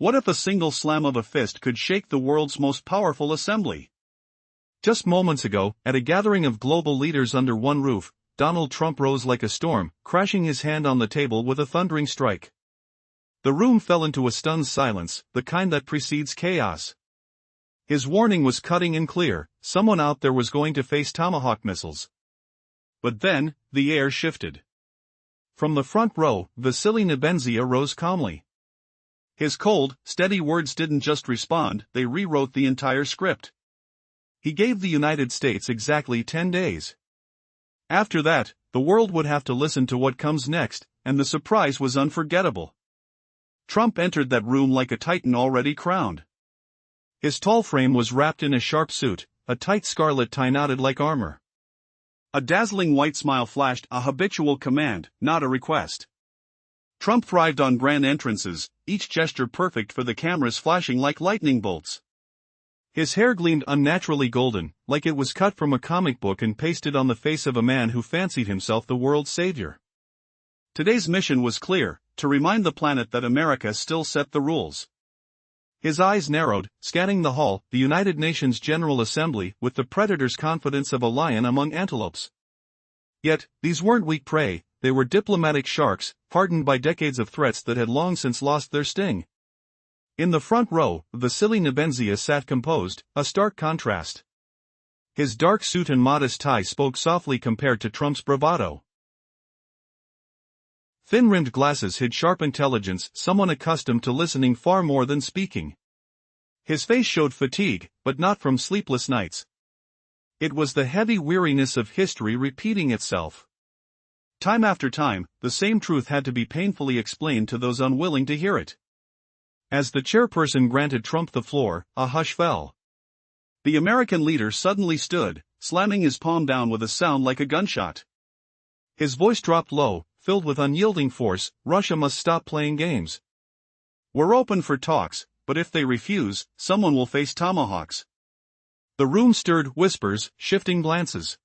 What if a single slam of a fist could shake the world's most powerful assembly? Just moments ago, at a gathering of global leaders under one roof, Donald Trump rose like a storm, crashing his hand on the table with a thundering strike. The room fell into a stunned silence, the kind that precedes chaos. His warning was cutting and clear: someone out there was going to face tomahawk missiles. But then, the air shifted. From the front row, Vasily Nebenzya rose calmly. His cold, steady words didn't just respond, they rewrote the entire script. He gave the United States exactly 10 days. After that, the world would have to listen to what comes next, and the surprise was unforgettable. Trump entered that room like a titan already crowned. His tall frame was wrapped in a sharp suit, a tight scarlet tie knotted like armor. A dazzling white smile flashed, a habitual command, not a request. Trump thrived on grand entrances, each gesture perfect for the cameras flashing like lightning bolts. His hair gleamed unnaturally golden, like it was cut from a comic book and pasted on the face of a man who fancied himself the world's savior. Today's mission was clear: to remind the planet that America still set the rules. His eyes narrowed, scanning the hall, the United Nations General Assembly, with the predator's confidence of a lion among antelopes. Yet, these weren't weak prey, they were diplomatic sharks, hardened by decades of threats that had long since lost their sting. In the front row, Vasily Nebenzya sat composed, a stark contrast. His dark suit and modest tie spoke softly compared to Trump's bravado. Thin-rimmed glasses hid sharp intelligence, someone accustomed to listening far more than speaking. His face showed fatigue, but not from sleepless nights. It was the heavy weariness of history repeating itself. Time after time, the same truth had to be painfully explained to those unwilling to hear it. As the chairperson granted Trump the floor, a hush fell. The American leader suddenly stood, slamming his palm down with a sound like a gunshot. His voice dropped low, filled with unyielding force: Russia must stop playing games. We're open for talks, but if they refuse, someone will face tomahawks. The room stirred, whispers, shifting glances.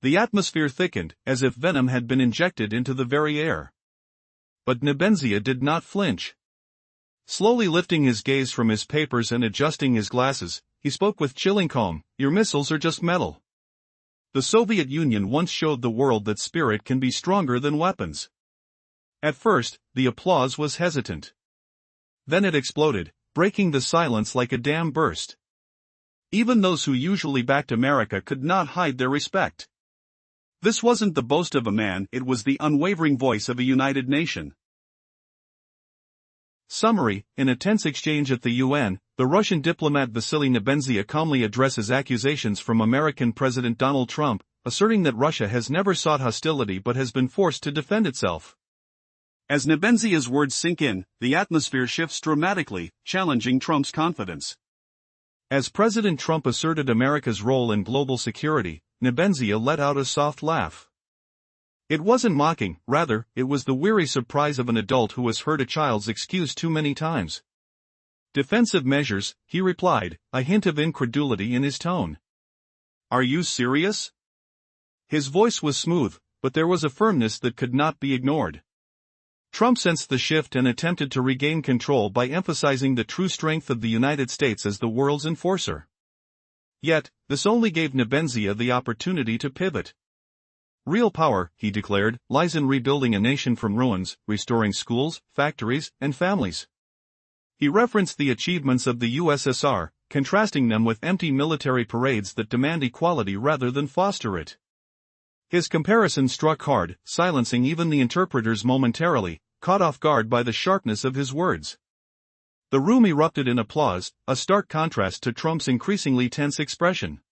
The atmosphere thickened, as if venom had been injected into the very air. But Nebenzya did not flinch. Slowly lifting his gaze from his papers and adjusting his glasses, he spoke with chilling calm: your missiles are just metal. The Soviet Union once showed the world that spirit can be stronger than weapons. At first, the applause was hesitant. Then it exploded, breaking the silence like a dam burst. Even those who usually backed America could not hide their respect. This wasn't the boast of a man, it was the unwavering voice of a united nation. Summary: in a tense exchange at the UN, the Russian diplomat Vasily Nebenzya calmly addresses accusations from American President Donald Trump, asserting that Russia has never sought hostility but has been forced to defend itself. As Nebenzya's words sink in, the atmosphere shifts dramatically, challenging Trump's confidence. As President Trump asserted America's role in global security, Nebenzya let out a soft laugh. It wasn't mocking, rather, it was the weary surprise of an adult who has heard a child's excuse too many times. Defensive measures, he replied, a hint of incredulity in his tone. Are you serious? His voice was smooth, but there was a firmness that could not be ignored. Trump sensed the shift and attempted to regain control by emphasizing the true strength of the United States as the world's enforcer. Yet, this only gave Nebenzya the opportunity to pivot. Real power, he declared, lies in rebuilding a nation from ruins, restoring schools, factories, and families. He referenced the achievements of the USSR, contrasting them with empty military parades that demand equality rather than foster it. His comparison struck hard, silencing even the interpreters momentarily, caught off guard by the sharpness of his words. The room erupted in applause, a stark contrast to Trump's increasingly tense expression.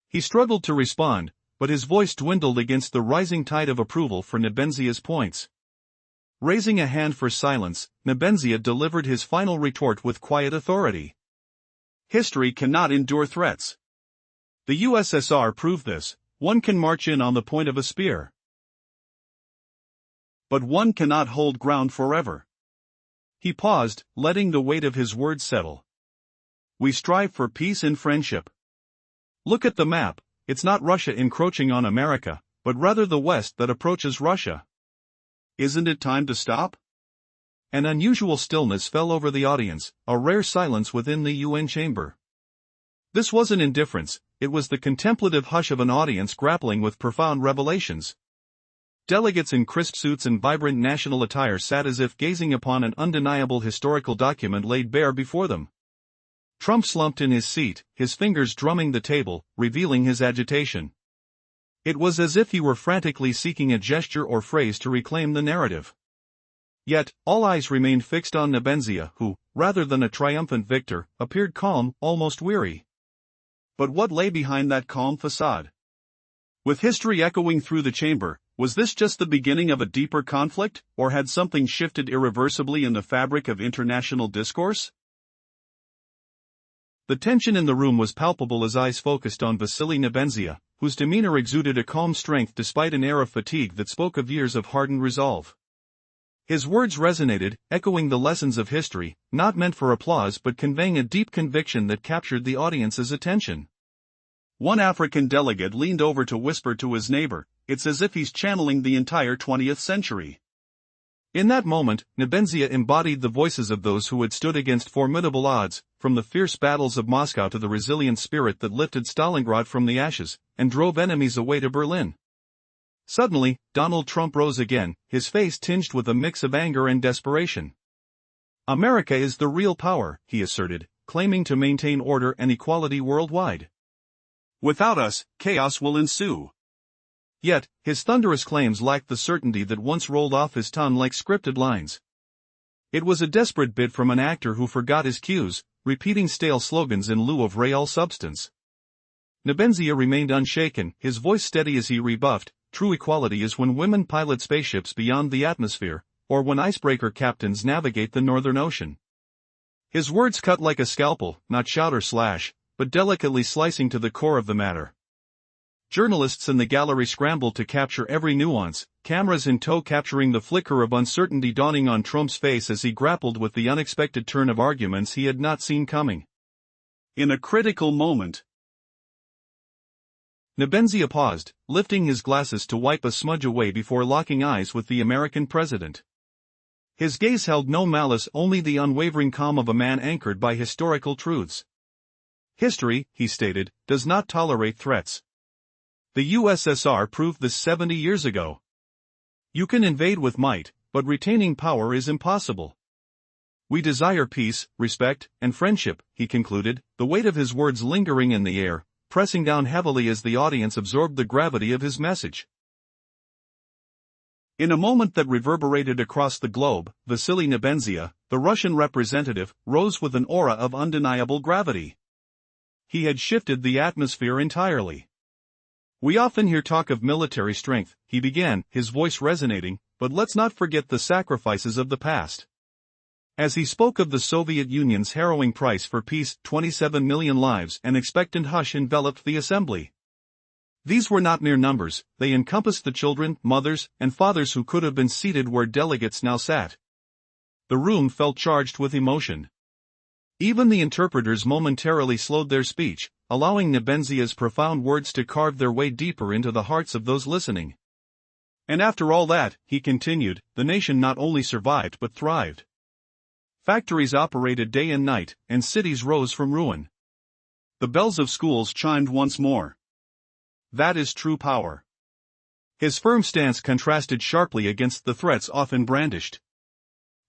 He struggled to respond, but his voice dwindled against the rising tide of approval for Nebenzya's points. Raising a hand for silence, Nebenzya delivered his final retort with quiet authority. History cannot endure threats. The USSR proved this: one can march in on the point of a spear. But one cannot hold ground forever. He paused, letting the weight of his words settle. We strive for peace and friendship. Look at the map. It's not Russia encroaching on America, but rather the West that approaches Russia. Isn't it time to stop? An unusual stillness fell over the audience, a rare silence within the UN chamber. This wasn't indifference, it was the contemplative hush of an audience grappling with profound revelations. Delegates in crisp suits and vibrant national attire sat as if gazing upon an undeniable historical document laid bare before them. Trump slumped in his seat, his fingers drumming the table, revealing his agitation. It was as if he were frantically seeking a gesture or phrase to reclaim the narrative. Yet, all eyes remained fixed on Nebenzya, who, rather than a triumphant victor, appeared calm, almost weary. But what lay behind that calm facade? With history echoing through the chamber, was this just the beginning of a deeper conflict, or had something shifted irreversibly in the fabric of international discourse? The tension in the room was palpable as eyes focused on Vasily Nebenzya, whose demeanor exuded a calm strength despite an air of fatigue that spoke of years of hardened resolve. His words resonated, echoing the lessons of history, not meant for applause but conveying a deep conviction that captured the audience's attention. One African delegate leaned over to whisper to his neighbor, "It's as if he's channeling the entire 20th century." In that moment, Nebenzya embodied the voices of those who had stood against formidable odds, from the fierce battles of Moscow to the resilient spirit that lifted Stalingrad from the ashes, and drove enemies away to Berlin. Suddenly, Donald Trump rose again, his face tinged with a mix of anger and desperation. "America is the real power," he asserted, claiming to maintain order and equality worldwide. "Without us, chaos will ensue." Yet, his thunderous claims lacked the certainty that once rolled off his tongue like scripted lines. It was a desperate bit from an actor who forgot his cues, repeating stale slogans in lieu of real substance. Nebenzya remained unshaken, his voice steady as he rebuffed, "True equality is when women pilot spaceships beyond the atmosphere, or when icebreaker captains navigate the Northern Ocean." His words cut like a scalpel, not shout or slash, but delicately slicing to the core of the matter. Journalists in the gallery scrambled to capture every nuance, cameras in tow capturing the flicker of uncertainty dawning on Trump's face as he grappled with the unexpected turn of arguments he had not seen coming. In a critical moment, Nebenzya paused, lifting his glasses to wipe a smudge away before locking eyes with the American president. His gaze held no malice, only the unwavering calm of a man anchored by historical truths. "History," he stated, "does not tolerate threats. The USSR proved this 70 years ago. You can invade with might, but retaining power is impossible. We desire peace, respect, and friendship," he concluded, the weight of his words lingering in the air, pressing down heavily as the audience absorbed the gravity of his message. In a moment that reverberated across the globe, Vasily Nebenzya, the Russian representative, rose with an aura of undeniable gravity. He had shifted the atmosphere entirely. "We often hear talk of military strength," he began, his voice resonating, "but let's not forget the sacrifices of the past." As he spoke of the Soviet Union's harrowing price for peace, 27 million lives, an expectant hush enveloped the assembly. These were not mere numbers, they encompassed the children, mothers, and fathers who could have been seated where delegates now sat. The room felt charged with emotion. Even the interpreters momentarily slowed their speech, allowing Nebenzya's profound words to carve their way deeper into the hearts of those listening. "And after all that," he continued, "the nation not only survived but thrived. Factories operated day and night, and cities rose from ruin. The bells of schools chimed once more. That is true power." His firm stance contrasted sharply against the threats often brandished.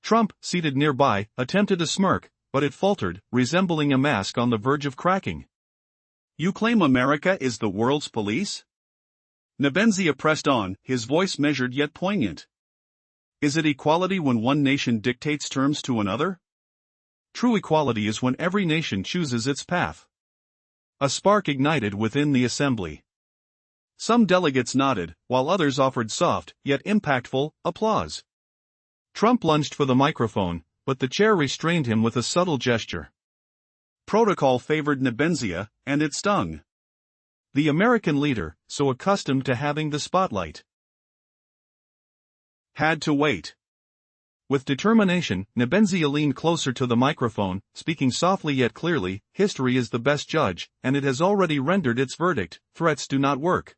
Trump, seated nearby, attempted a smirk, but it faltered, resembling a mask on the verge of cracking. "You claim America is the world's police?" Nebenzya pressed on, his voice measured yet poignant. "Is it equality when one nation dictates terms to another? True equality is when every nation chooses its path." A spark ignited within the assembly. Some delegates nodded, while others offered soft, yet impactful, applause. Trump lunged for the microphone, but the chair restrained him with a subtle gesture. Protocol favored Nebenzya, and it stung. The American leader, so accustomed to having the spotlight, had to wait. With determination, Nebenzya leaned closer to the microphone, speaking softly yet clearly, "History is the best judge, and it has already rendered its verdict: threats do not work."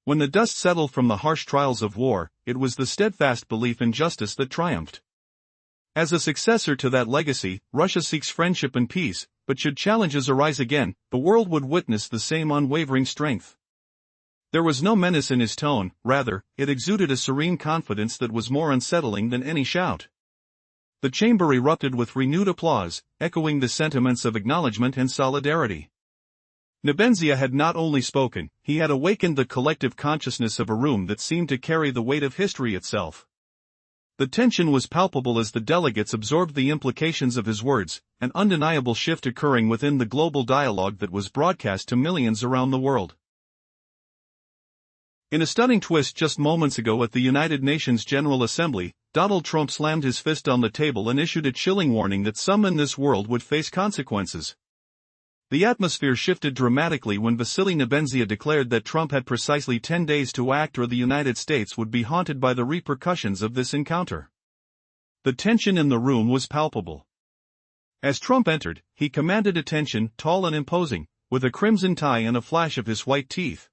When the dust settled from the harsh trials of war, it was the steadfast belief in justice that triumphed. As a successor to that legacy, Russia seeks friendship and peace, but should challenges arise again, the world would witness the same unwavering strength. There was no menace in his tone, rather, it exuded a serene confidence that was more unsettling than any shout. The chamber erupted with renewed applause, echoing the sentiments of acknowledgement and solidarity. Nebenzya had not only spoken, he had awakened the collective consciousness of a room that seemed to carry the weight of history itself. The tension was palpable as the delegates absorbed the implications of his words, an undeniable shift occurring within the global dialogue that was broadcast to millions around the world. In a stunning twist just moments ago at the United Nations General Assembly, Donald Trump slammed his fist on the table and issued a chilling warning that some in this world would face consequences. The atmosphere shifted dramatically when Vasily Nebenzya declared that Trump had precisely 10 days to act or the United States would be haunted by the repercussions of this encounter. The tension in the room was palpable. As Trump entered, he commanded attention, tall and imposing, with a crimson tie and a flash of his white teeth.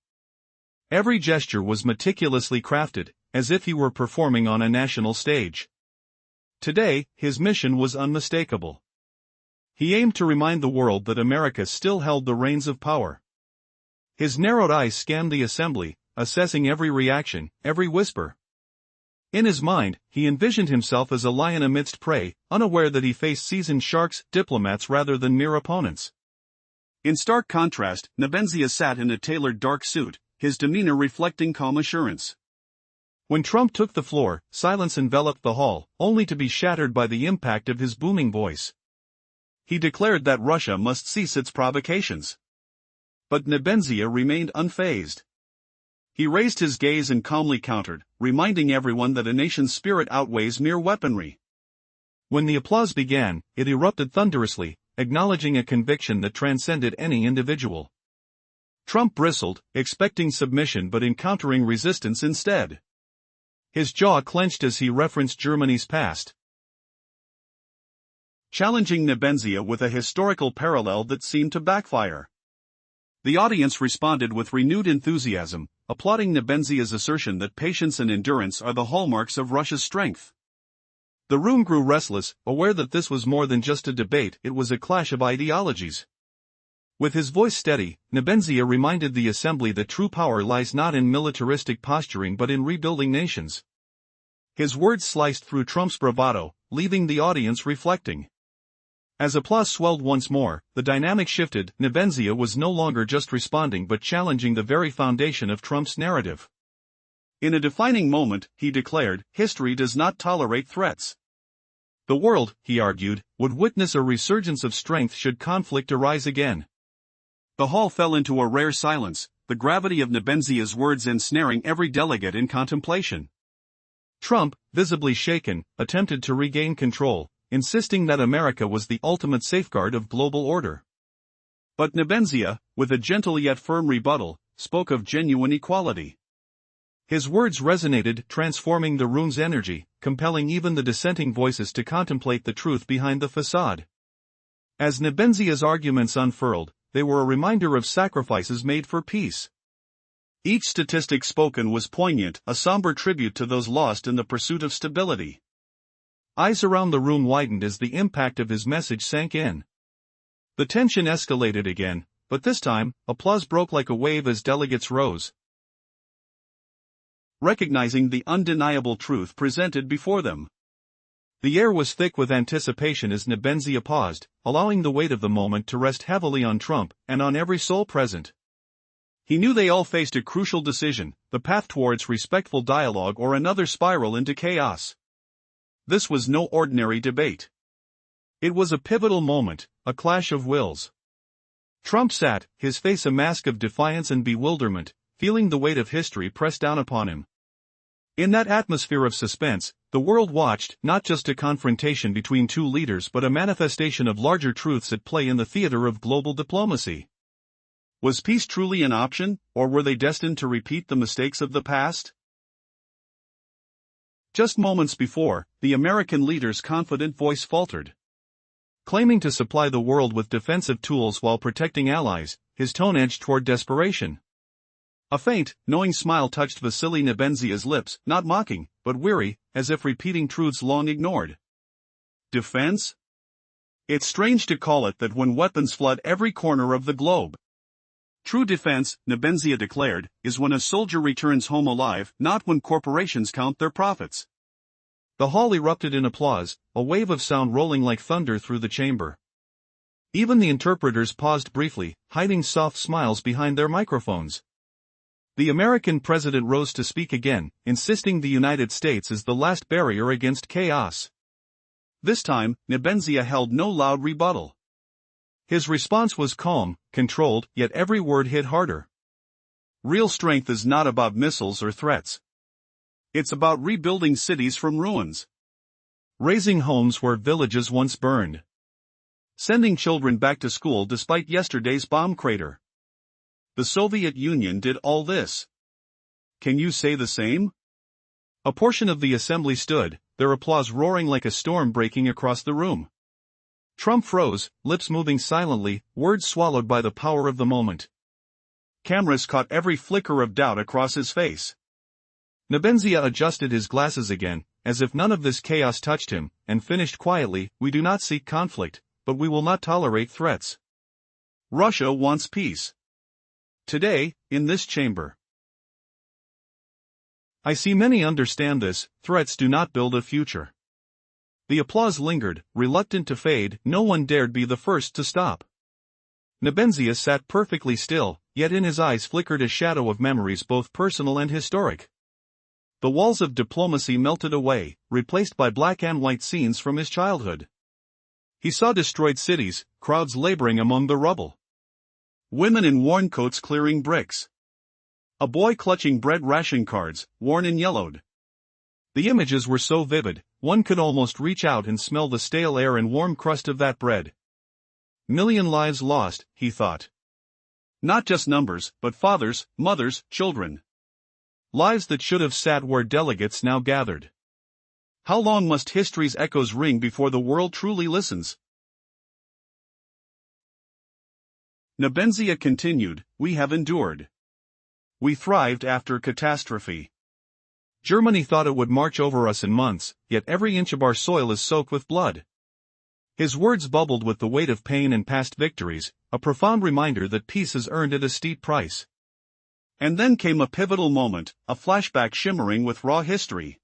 Every gesture was meticulously crafted, as if he were performing on a national stage. Today, his mission was unmistakable. He aimed to remind the world that America still held the reins of power. His narrowed eyes scanned the assembly, assessing every reaction, every whisper. In his mind, he envisioned himself as a lion amidst prey, unaware that he faced seasoned sharks, diplomats rather than mere opponents. In stark contrast, Nebenzya sat in a tailored dark suit, his demeanor reflecting calm assurance. When Trump took the floor, silence enveloped the hall, only to be shattered by the impact of his booming voice. He declared that Russia must cease its provocations. But Nebenzya remained unfazed. He raised his gaze and calmly countered, reminding everyone that a nation's spirit outweighs mere weaponry. When the applause began, it erupted thunderously, acknowledging a conviction that transcended any individual. Trump bristled, expecting submission but encountering resistance instead. His jaw clenched as he referenced Germany's past, challenging Nebenzya with a historical parallel that seemed to backfire. The audience responded with renewed enthusiasm, applauding Nebenzya's assertion that patience and endurance are the hallmarks of Russia's strength. The room grew restless, aware that this was more than just a debate, it was a clash of ideologies. With his voice steady, Nebenzya reminded the assembly that true power lies not in militaristic posturing but in rebuilding nations. His words sliced through Trump's bravado, leaving the audience reflecting. As applause swelled once more, the dynamic shifted. Nebenzya was no longer just responding but challenging the very foundation of Trump's narrative. In a defining moment, he declared, history does not tolerate threats. The world, he argued, would witness a resurgence of strength should conflict arise again. The hall fell into a rare silence, the gravity of Nebenzya's words ensnaring every delegate in contemplation. Trump, visibly shaken, attempted to regain control, insisting that America was the ultimate safeguard of global order. But Nebenzya, with a gentle yet firm rebuttal, spoke of genuine equality. His words resonated, transforming the room's energy, compelling even the dissenting voices to contemplate the truth behind the facade. As Nebenzya's arguments unfurled, they were a reminder of sacrifices made for peace. Each statistic spoken was poignant, a somber tribute to those lost in the pursuit of stability. Eyes around the room widened as the impact of his message sank in. The tension escalated again, but this time, applause broke like a wave as delegates rose, recognizing the undeniable truth presented before them. The air was thick with anticipation as Nebenzya paused, allowing the weight of the moment to rest heavily on Trump and on every soul present. He knew they all faced a crucial decision, the path towards respectful dialogue or another spiral into chaos. This was no ordinary debate. It was a pivotal moment, a clash of wills. Trump sat, his face a mask of defiance and bewilderment, feeling the weight of history press down upon him. In that atmosphere of suspense, the world watched not just a confrontation between two leaders but a manifestation of larger truths at play in the theater of global diplomacy. Was peace truly an option, or were they destined to repeat the mistakes of the past? Just moments before, the American leader's confident voice faltered. Claiming to supply the world with defensive tools while protecting allies, his tone edged toward desperation. A faint, knowing smile touched Vasily Nebenzya's lips, not mocking, but weary, as if repeating truths long ignored. Defense? It's strange to call it that when weapons flood every corner of the globe. True defense, Nebenzya declared, is when a soldier returns home alive, not when corporations count their profits. The hall erupted in applause, a wave of sound rolling like thunder through the chamber. Even the interpreters paused briefly, hiding soft smiles behind their microphones. The American president rose to speak again, insisting the United States is the last barrier against chaos. This time, Nebenzya held no loud rebuttal. His response was calm, controlled, yet every word hit harder. Real strength is not about missiles or threats. It's about rebuilding cities from ruins. Raising homes where villages once burned. Sending children back to school despite yesterday's bomb crater. The Soviet Union did all this. Can you say the same? A portion of the assembly stood, their applause roaring like a storm breaking across the room. Trump froze, lips moving silently, words swallowed by the power of the moment. Cameras caught every flicker of doubt across his face. Nebenzya adjusted his glasses again, as if none of this chaos touched him, and finished quietly, "We do not seek conflict, but we will not tolerate threats. Russia wants peace. Today, in this chamber. I see many understand this, threats do not build a future." The applause lingered, reluctant to fade, no one dared be the first to stop. Nebenzya sat perfectly still, yet in his eyes flickered a shadow of memories both personal and historic. The walls of diplomacy melted away, replaced by black and white scenes from his childhood. He saw destroyed cities, crowds laboring among the rubble. Women in worn coats clearing bricks. A boy clutching bread ration cards, worn and yellowed. The images were so vivid, one could almost reach out and smell the stale air and warm crust of that bread. Million lives lost, he thought. Not just numbers, but fathers, mothers, children. Lives that should have sat where delegates now gathered. How long must history's echoes ring before the world truly listens? Nebenzya continued, "We have endured. We thrived after catastrophe. Germany thought it would march over us in months, yet every inch of our soil is soaked with blood." His words bubbled with the weight of pain and past victories, a profound reminder that peace is earned at a steep price. And then came a pivotal moment, a flashback shimmering with raw history.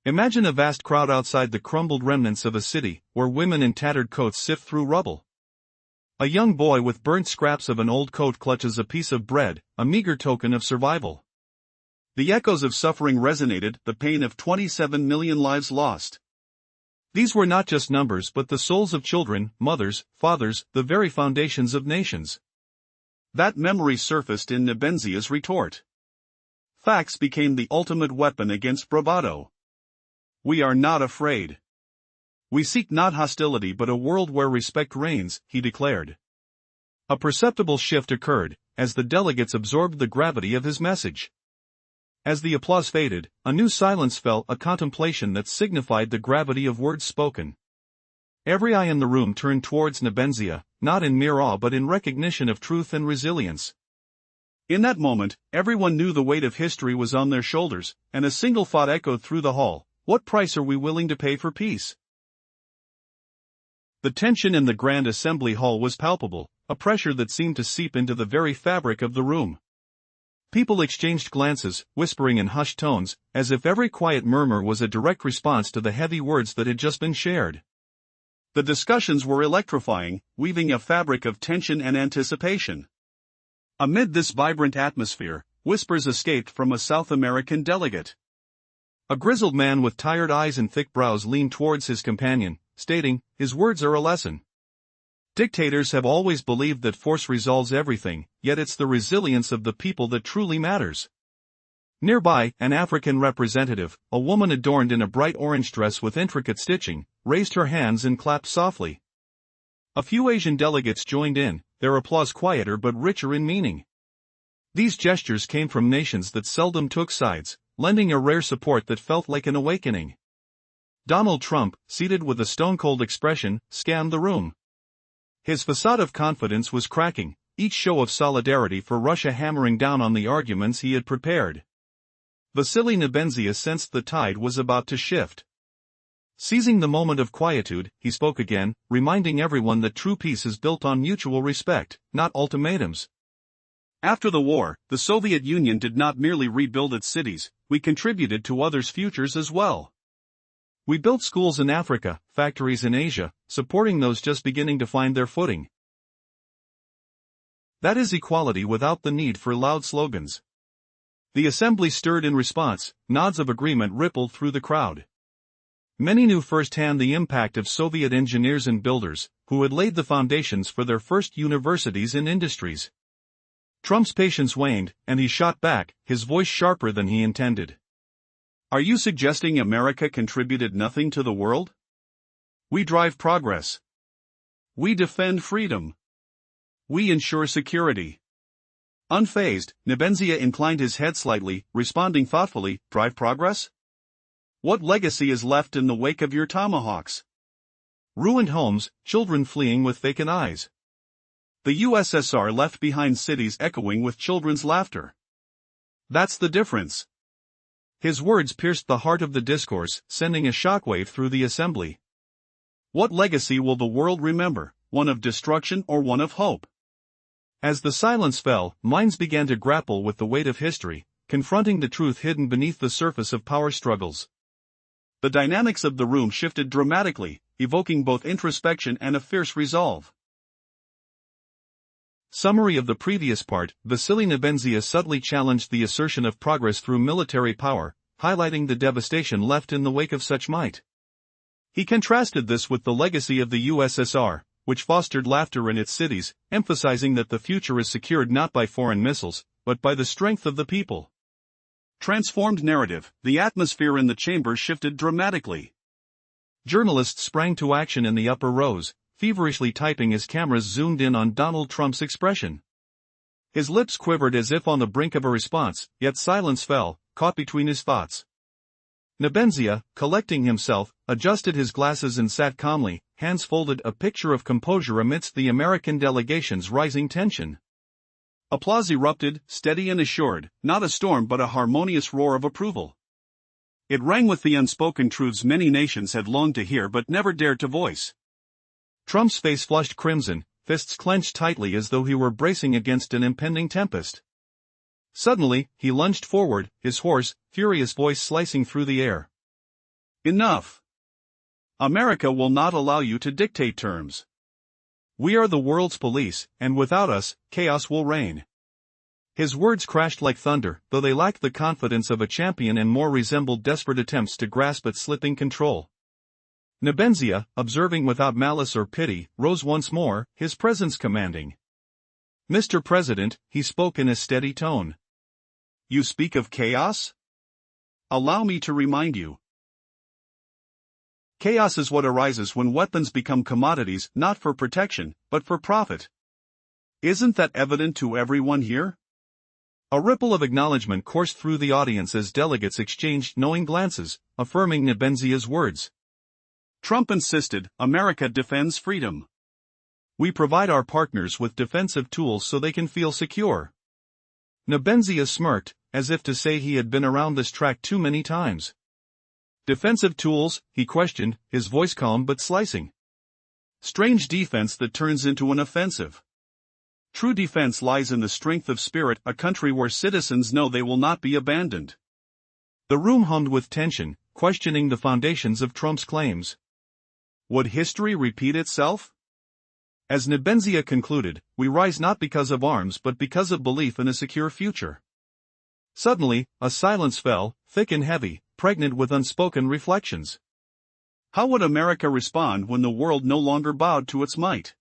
Imagine a vast crowd outside the crumbled remnants of a city, where women in tattered coats sift through rubble. A young boy with burnt scraps of an old coat clutches a piece of bread, a meager token of survival. The echoes of suffering resonated, the pain of 27 million lives lost. These were not just numbers but the souls of children, mothers, fathers, the very foundations of nations. That memory surfaced in Nebenzya's retort. Facts became the ultimate weapon against bravado. We are not afraid. We seek not hostility but a world where respect reigns, he declared. A perceptible shift occurred, as the delegates absorbed the gravity of his message. As the applause faded, a new silence fell, a contemplation that signified the gravity of words spoken. Every eye in the room turned towards Nebenzya, not in mere awe but in recognition of truth and resilience. In that moment, everyone knew the weight of history was on their shoulders, and a single thought echoed through the hall: what price are we willing to pay for peace? The tension in the Grand Assembly Hall was palpable, a pressure that seemed to seep into the very fabric of the room. People exchanged glances, whispering in hushed tones, as if every quiet murmur was a direct response to the heavy words that had just been shared. The discussions were electrifying, weaving a fabric of tension and anticipation. Amid this vibrant atmosphere, whispers escaped from a South American delegate. A grizzled man with tired eyes and thick brows leaned towards his companion, stating, "His words are a lesson. Dictators have always believed that force resolves everything, yet it's the resilience of the people that truly matters." Nearby, an African representative, a woman adorned in a bright orange dress with intricate stitching, raised her hands and clapped softly. A few Asian delegates joined in, their applause quieter but richer in meaning. These gestures came from nations that seldom took sides, lending a rare support that felt like an awakening. Donald Trump, seated with a stone-cold expression, scanned the room. His facade of confidence was cracking, each show of solidarity for Russia hammering down on the arguments he had prepared. Vasily Nebenzya sensed the tide was about to shift. Seizing the moment of quietude, he spoke again, reminding everyone that true peace is built on mutual respect, not ultimatums. After the war, the Soviet Union did not merely rebuild its cities, we contributed to others' futures as well. We built schools in Africa, factories in Asia, supporting those just beginning to find their footing. That is equality without the need for loud slogans. The assembly stirred in response, nods of agreement rippled through the crowd. Many knew firsthand the impact of Soviet engineers and builders, who had laid the foundations for their first universities and industries. Trump's patience waned, and he shot back, his voice sharper than he intended. Are you suggesting America contributed nothing to the world? We drive progress. We defend freedom. We ensure security. Unfazed, Nebenzya inclined his head slightly, responding thoughtfully, drive progress? What legacy is left in the wake of your tomahawks? Ruined homes, children fleeing with vacant eyes. The USSR left behind cities echoing with children's laughter. That's the difference. His words pierced the heart of the discourse, sending a shockwave through the assembly. What legacy will the world remember, one of destruction or one of hope? As the silence fell, minds began to grapple with the weight of history, confronting the truth hidden beneath the surface of power struggles. The dynamics of the room shifted dramatically, evoking both introspection and a fierce resolve. Summary of the previous part, Vasily Nebenzya subtly challenged the assertion of progress through military power, highlighting the devastation left in the wake of such might. He contrasted this with the legacy of the USSR, which fostered laughter in its cities, emphasizing that the future is secured not by foreign missiles, but by the strength of the people. Transformed narrative, the atmosphere in the chamber shifted dramatically. Journalists sprang to action in the upper rows, feverishly typing as cameras zoomed in on Donald Trump's expression. His lips quivered as if on the brink of a response, yet silence fell, caught between his thoughts. Nebenzya, collecting himself, adjusted his glasses and sat calmly, hands folded, a picture of composure amidst the American delegation's rising tension. Applause erupted, steady and assured, not a storm but a harmonious roar of approval. It rang with the unspoken truths many nations had longed to hear but never dared to voice. Trump's face flushed crimson, fists clenched tightly as though he were bracing against an impending tempest. Suddenly, he lunged forward, his hoarse, furious voice slicing through the air. Enough! America will not allow you to dictate terms. We are the world's police, and without us, chaos will reign. His words crashed like thunder, though they lacked the confidence of a champion and more resembled desperate attempts to grasp at slipping control. Nebenzya, observing without malice or pity, rose once more, his presence commanding. Mr. President, he spoke in a steady tone. You speak of chaos? Allow me to remind you. Chaos is what arises when weapons become commodities not for protection, but for profit. Isn't that evident to everyone here? A ripple of acknowledgement coursed through the audience as delegates exchanged knowing glances, affirming Nebenzya's words. Trump insisted, America defends freedom. We provide our partners with defensive tools so they can feel secure. Nebenzya smirked, as if to say he had been around this track too many times. Defensive tools, he questioned, his voice calm but slicing. Strange defense that turns into an offensive. True defense lies in the strength of spirit, a country where citizens know they will not be abandoned. The room hummed with tension, questioning the foundations of Trump's claims. Would history repeat itself? As Nebenzya concluded, we rise not because of arms but because of belief in a secure future. Suddenly, a silence fell, thick and heavy, pregnant with unspoken reflections. How would America respond when the world no longer bowed to its might?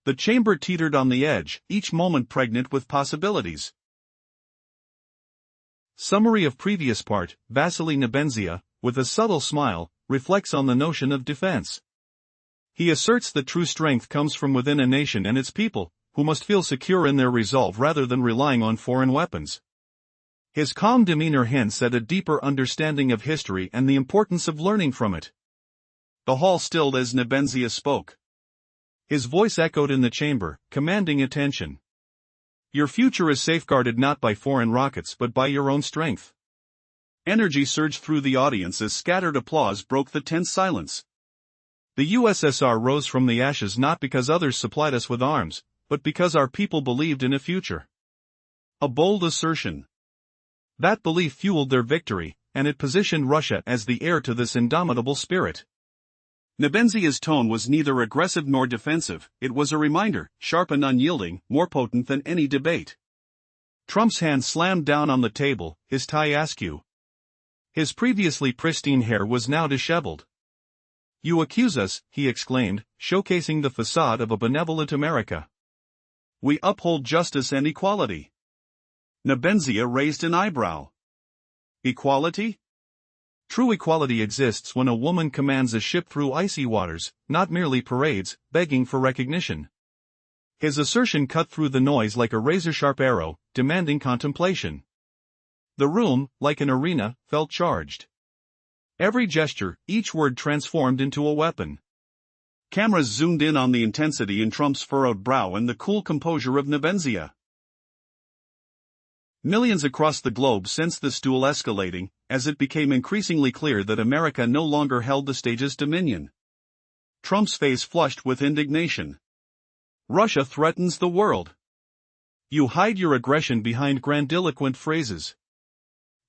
The chamber teetered on the edge, each moment pregnant with possibilities. Summary of previous part, Vasily Nebenzya, with a subtle smile, reflects on the notion of defense. He asserts that true strength comes from within a nation and its people, who must feel secure in their resolve rather than relying on foreign weapons. His calm demeanor hints at a deeper understanding of history and the importance of learning from it. The hall stilled as Nebenzya spoke. His voice echoed in the chamber, commanding attention. Your future is safeguarded not by foreign rockets but by your own strength. Energy surged through the audience as scattered applause broke the tense silence. The USSR rose from the ashes not because others supplied us with arms, but because our people believed in a future. A bold assertion. That belief fueled their victory, and it positioned Russia as the heir to this indomitable spirit. Nebenzya's tone was neither aggressive nor defensive, it was a reminder, sharp and unyielding, more potent than any debate. Trump's hand slammed down on the table, his tie askew. His previously pristine hair was now disheveled. "You accuse us," he exclaimed, showcasing the facade of a benevolent America. "We uphold justice and equality." Nebenzya raised an eyebrow. Equality? True equality exists when a woman commands a ship through icy waters, not merely parades, begging for recognition. His assertion cut through the noise like a razor-sharp arrow, demanding contemplation. The room, like an arena, felt charged. Every gesture, each word transformed into a weapon. Cameras zoomed in on the intensity in Trump's furrowed brow and the cool composure of Nebenzya. Millions across the globe sensed this duel escalating, as it became increasingly clear that America no longer held the stage's dominion. Trump's face flushed with indignation. "Russia threatens the world. You hide your aggression behind grandiloquent phrases."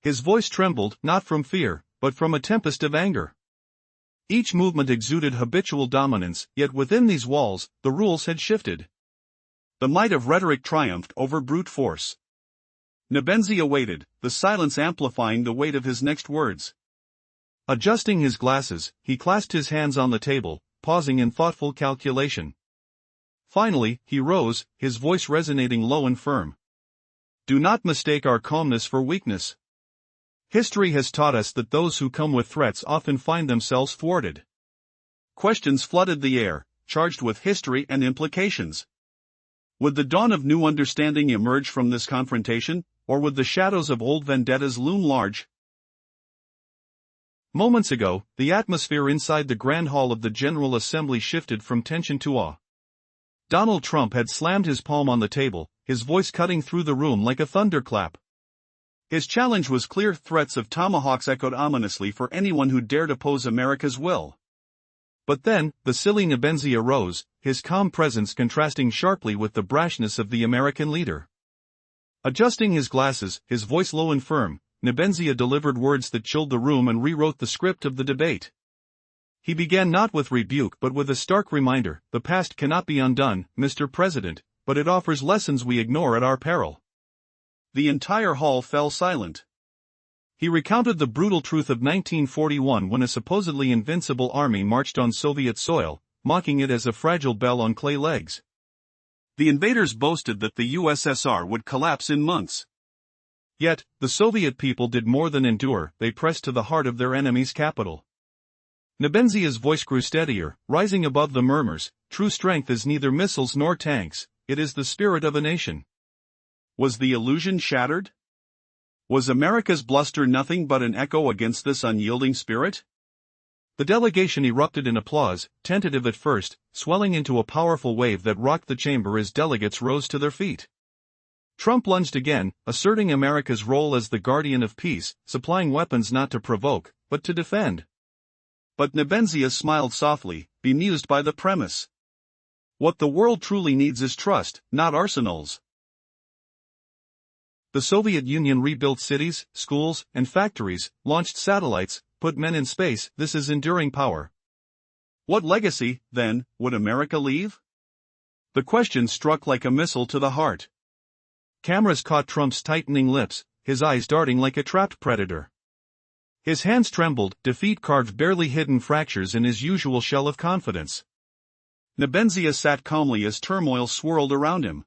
His voice trembled, not from fear, but from a tempest of anger. Each movement exuded habitual dominance, yet within these walls, the rules had shifted. The might of rhetoric triumphed over brute force. Nebenzya waited, the silence amplifying the weight of his next words. Adjusting his glasses, he clasped his hands on the table, pausing in thoughtful calculation. Finally, he rose, his voice resonating low and firm. "Do not mistake our calmness for weakness. History has taught us that those who come with threats often find themselves thwarted." Questions flooded the air, charged with history and implications. Would the dawn of new understanding emerge from this confrontation, or would the shadows of old vendettas loom large? Moments ago, the atmosphere inside the Grand Hall of the General Assembly shifted from tension to awe. Donald Trump had slammed his palm on the table, his voice cutting through the room like a thunderclap. His challenge was clear, threats of tomahawks echoed ominously for anyone who dared oppose America's will. But then, Vasily Nebenzya rose, his calm presence contrasting sharply with the brashness of the American leader. Adjusting his glasses, his voice low and firm, Nebenzya delivered words that chilled the room and rewrote the script of the debate. He began not with rebuke but with a stark reminder: the past cannot be undone, Mr. President, but it offers lessons we ignore at our peril. The entire hall fell silent. He recounted the brutal truth of 1941 when a supposedly invincible army marched on Soviet soil, mocking it as a fragile bell on clay legs. The invaders boasted that the USSR would collapse in months. Yet, the Soviet people did more than endure, they pressed to the heart of their enemy's capital. Nebenzya's voice grew steadier, rising above the murmurs. "True strength is neither missiles nor tanks, it is the spirit of a nation." Was the illusion shattered? Was America's bluster nothing but an echo against this unyielding spirit? The delegation erupted in applause, tentative at first, swelling into a powerful wave that rocked the chamber as delegates rose to their feet. Trump lunged again, asserting America's role as the guardian of peace, supplying weapons not to provoke, but to defend. But Nebenzya smiled softly, bemused by the premise. What the world truly needs is trust, not arsenals. The Soviet Union rebuilt cities, schools, and factories, launched satellites, put men in space. This is enduring power. What legacy, then, would America leave? The question struck like a missile to the heart. Cameras caught Trump's tightening lips, his eyes darting like a trapped predator. His hands trembled, defeat carved barely hidden fractures in his usual shell of confidence. Nebenzya sat calmly as turmoil swirled around him.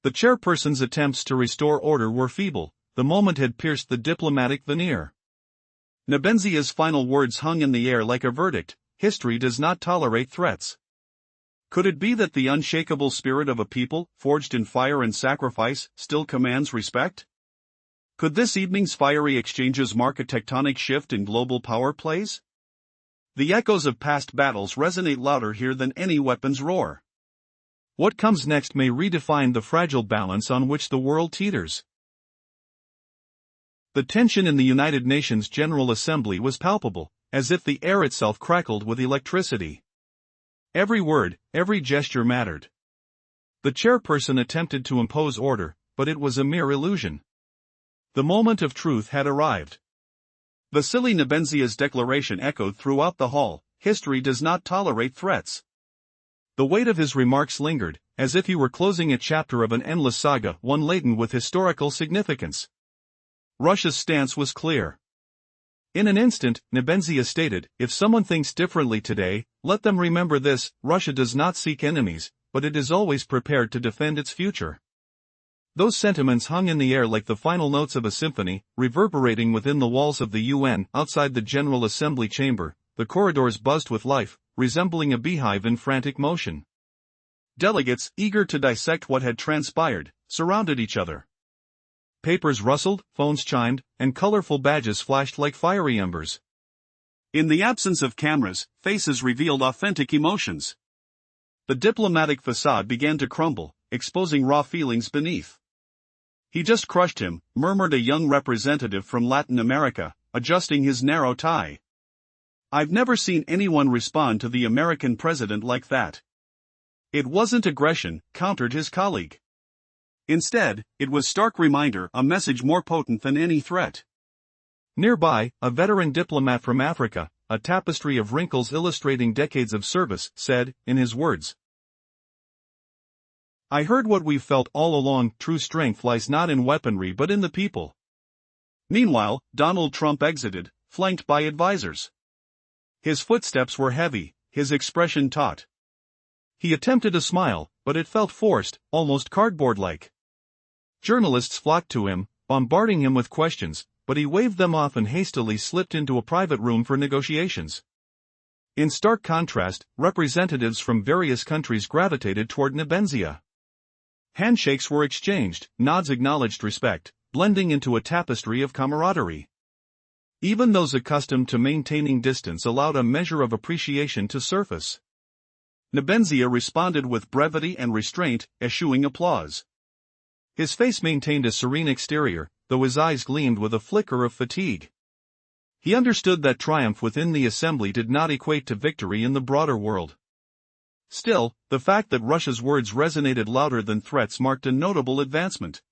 The chairperson's attempts to restore order were feeble, the moment had pierced the diplomatic veneer. Nebenzya's final words hung in the air like a verdict: history does not tolerate threats. Could it be that the unshakable spirit of a people, forged in fire and sacrifice, still commands respect? Could this evening's fiery exchanges mark a tectonic shift in global power plays? The echoes of past battles resonate louder here than any weapon's roar. What comes next may redefine the fragile balance on which the world teeters. The tension in the United Nations General Assembly was palpable, as if the air itself crackled with electricity. Every word, every gesture mattered. The chairperson attempted to impose order, but it was a mere illusion. The moment of truth had arrived. Vasily Nebenzya's declaration echoed throughout the hall: history does not tolerate threats. The weight of his remarks lingered, as if he were closing a chapter of an endless saga, one laden with historical significance. Russia's stance was clear. In an instant, Nebenzya stated, if someone thinks differently today, let them remember this: Russia does not seek enemies, but it is always prepared to defend its future. Those sentiments hung in the air like the final notes of a symphony, reverberating within the walls of the UN. Outside the General Assembly chamber, the corridors buzzed with life, resembling a beehive in frantic motion. Delegates, eager to dissect what had transpired, surrounded each other. Papers rustled, phones chimed, and colorful badges flashed like fiery embers. In the absence of cameras, faces revealed authentic emotions. The diplomatic facade began to crumble, exposing raw feelings beneath. He just crushed him, murmured a young representative from Latin America, adjusting his narrow tie. I've never seen anyone respond to the American president like that. It wasn't aggression, countered his colleague. Instead, it was stark reminder, a message more potent than any threat. Nearby, a veteran diplomat from Africa, a tapestry of wrinkles illustrating decades of service, said, in his words, I heard what we've felt all along: true strength lies not in weaponry but in the people. Meanwhile, Donald Trump exited, flanked by advisors. His footsteps were heavy, his expression taut. He attempted a smile, but it felt forced, almost cardboard-like. Journalists flocked to him, bombarding him with questions, but he waved them off and hastily slipped into a private room for negotiations. In stark contrast, representatives from various countries gravitated toward Nebenzya. Handshakes were exchanged, nods acknowledged respect, blending into a tapestry of camaraderie. Even those accustomed to maintaining distance allowed a measure of appreciation to surface. Nebenzya responded with brevity and restraint, eschewing applause. His face maintained a serene exterior, though his eyes gleamed with a flicker of fatigue. He understood that triumph within the assembly did not equate to victory in the broader world. Still, the fact that Russia's words resonated louder than threats marked a notable advancement.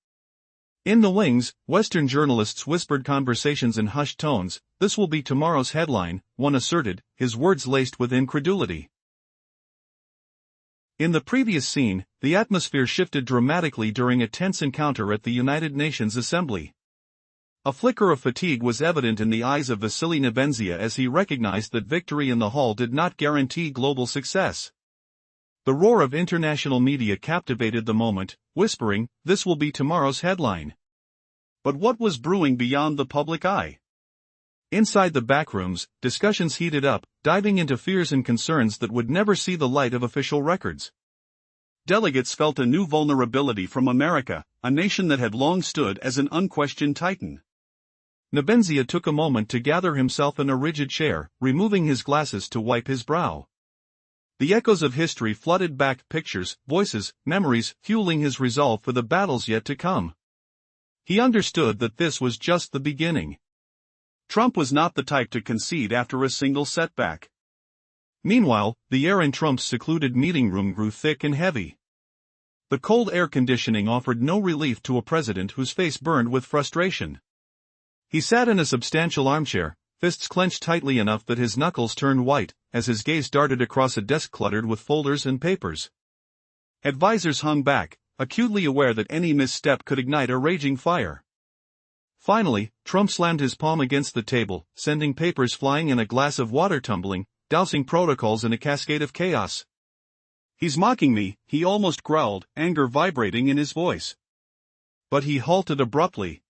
In the wings, Western journalists whispered conversations in hushed tones. This will be tomorrow's headline, one asserted, his words laced with incredulity. In the previous scene, the atmosphere shifted dramatically during a tense encounter at the United Nations Assembly. A flicker of fatigue was evident in the eyes of Vasily Nebenzya as he recognized that victory in the hall did not guarantee global success. The roar of international media captivated the moment, whispering, this will be tomorrow's headline. But what was brewing beyond the public eye? Inside the backrooms, discussions heated up, diving into fears and concerns that would never see the light of official records. Delegates felt a new vulnerability from America, a nation that had long stood as an unquestioned titan. Nebenzya took a moment to gather himself in a rigid chair, removing his glasses to wipe his brow. The echoes of history flooded back, pictures, voices, memories, fueling his resolve for the battles yet to come. He understood that this was just the beginning. Trump was not the type to concede after a single setback. Meanwhile, the air in Trump's secluded meeting room grew thick and heavy. The cold air conditioning offered no relief to a president whose face burned with frustration. He sat in a substantial armchair, fists clenched tightly enough that his knuckles turned white, as his gaze darted across a desk cluttered with folders and papers. Advisors hung back, acutely aware that any misstep could ignite a raging fire. Finally, Trump slammed his palm against the table, sending papers flying and a glass of water tumbling, dousing protocols in a cascade of chaos. He's mocking me, he almost growled, anger vibrating in his voice. But he halted abruptly.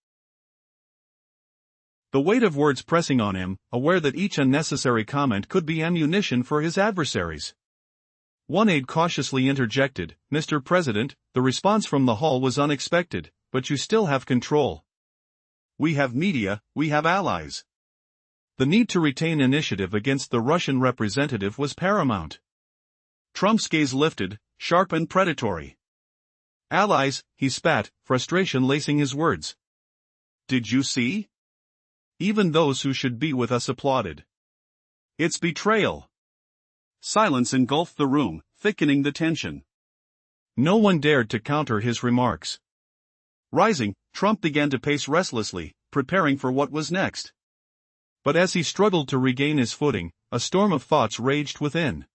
The weight of words pressing on him, aware that each unnecessary comment could be ammunition for his adversaries. One aide cautiously interjected, Mr. President, the response from the hall was unexpected, but you still have control. We have media, we have allies. The need to retain initiative against the Russian representative was paramount. Trump's gaze lifted, sharp and predatory. Allies, he spat, frustration lacing his words. Did you see? even those who should be with us applauded. It's betrayal. Silence engulfed the room, thickening the tension. No one dared to counter his remarks. Rising, Trump began to pace restlessly, preparing for what was next. But as he struggled to regain his footing, a storm of thoughts raged within.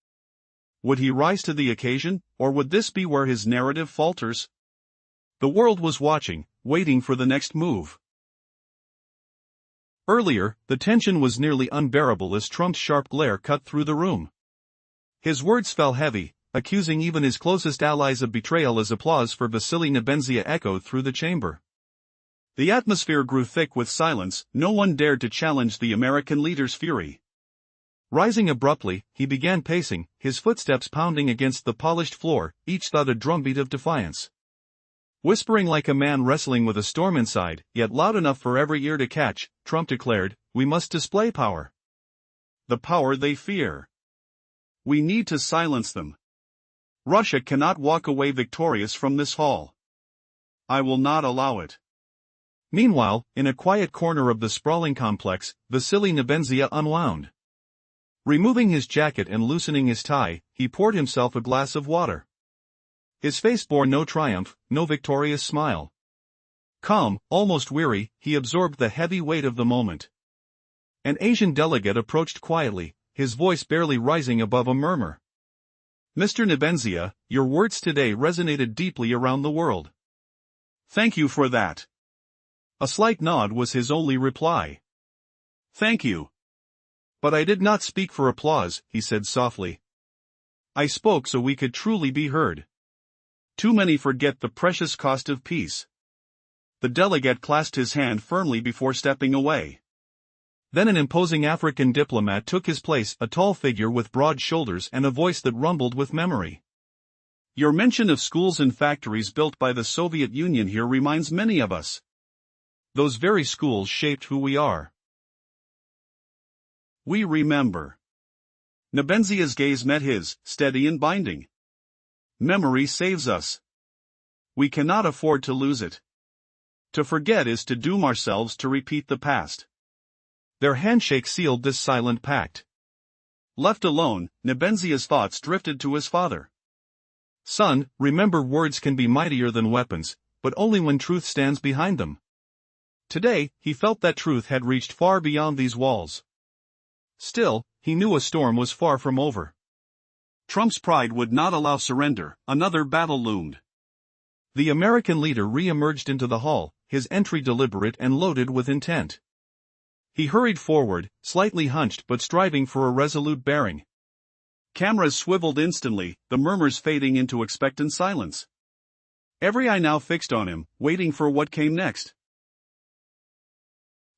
Would he rise to the occasion, or would this be where his narrative falters? The world was watching, waiting for the next move. Earlier, the tension was nearly unbearable as Trump's sharp glare cut through the room. His words fell heavy, accusing even his closest allies of betrayal as applause for Vasily Nebenzya echoed through the chamber. The atmosphere grew thick with silence, no one dared to challenge the American leader's fury. Rising abruptly, he began pacing, his footsteps pounding against the polished floor, each thud a drumbeat of defiance. Whispering like a man wrestling with a storm inside, yet loud enough for every ear to catch, Trump declared, "We must display power. The power they fear. We need to silence them. Russia cannot walk away victorious from this hall. I will not allow it." Meanwhile, in a quiet corner of the sprawling complex, Vasily Nebenzya unwound. Removing his jacket and loosening his tie, he poured himself a glass of water. His face bore no triumph, no victorious smile. Calm, almost weary, he absorbed the heavy weight of the moment. An Asian delegate approached quietly, his voice barely rising above a murmur. "Mr. Nebenzya, your words today resonated deeply around the world." "Thank you for that." A slight nod was his only reply. "Thank you. But I did not speak for applause," he said softly. "I spoke so we could truly be heard. Too many forget the precious cost of peace." The delegate clasped his hand firmly before stepping away. Then an imposing African diplomat took his place, a tall figure with broad shoulders and a voice that rumbled with memory. "Your mention of schools and factories built by the Soviet Union here reminds many of us. Those very schools shaped who we are. We remember." Nebenzya's gaze met his, steady and binding. "Memory saves us. We cannot afford to lose it. To forget is to doom ourselves to repeat the past." Their handshake sealed this silent pact. Left alone, Nebenzya's thoughts drifted to his father. "Son, remember, words can be mightier than weapons, but only when truth stands behind them." Today, he felt that truth had reached far beyond these walls. Still, he knew a storm was far from over. Trump's pride would not allow surrender, another battle loomed. The American leader re-emerged into the hall, his entry deliberate and loaded with intent. He hurried forward, slightly hunched but striving for a resolute bearing. Cameras swiveled instantly, the murmurs fading into expectant silence. Every eye now fixed on him, waiting for what came next.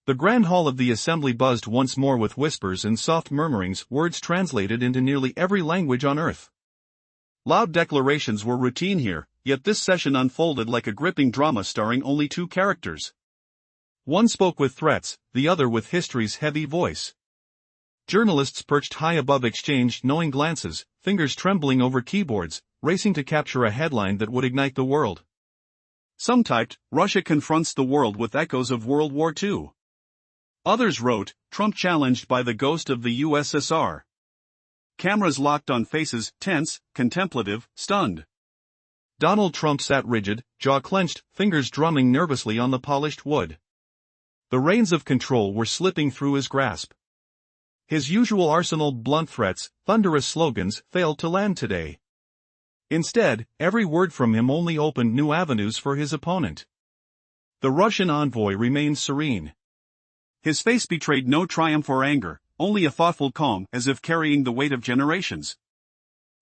The grand hall of the assembly buzzed once more with whispers and soft murmurings, words translated into nearly every language on earth. Loud declarations were routine here, yet this session unfolded like a gripping drama starring only two characters. One spoke with threats, the other with history's heavy voice. Journalists perched high above exchanged knowing glances, fingers trembling over keyboards, racing to capture a headline that would ignite the world. Some typed, "Russia confronts the world with echoes of World War II." Others wrote, "Trump challenged by the ghost of the USSR." Cameras locked on faces, tense, contemplative, stunned. Donald Trump sat rigid, jaw clenched, fingers drumming nervously on the polished wood. The reins of control were slipping through his grasp. His usual arsenal of blunt threats, thunderous slogans, failed to land today. Instead, every word from him only opened new avenues for his opponent. The Russian envoy remained serene. His face betrayed no triumph or anger, only a thoughtful calm, as if carrying the weight of generations.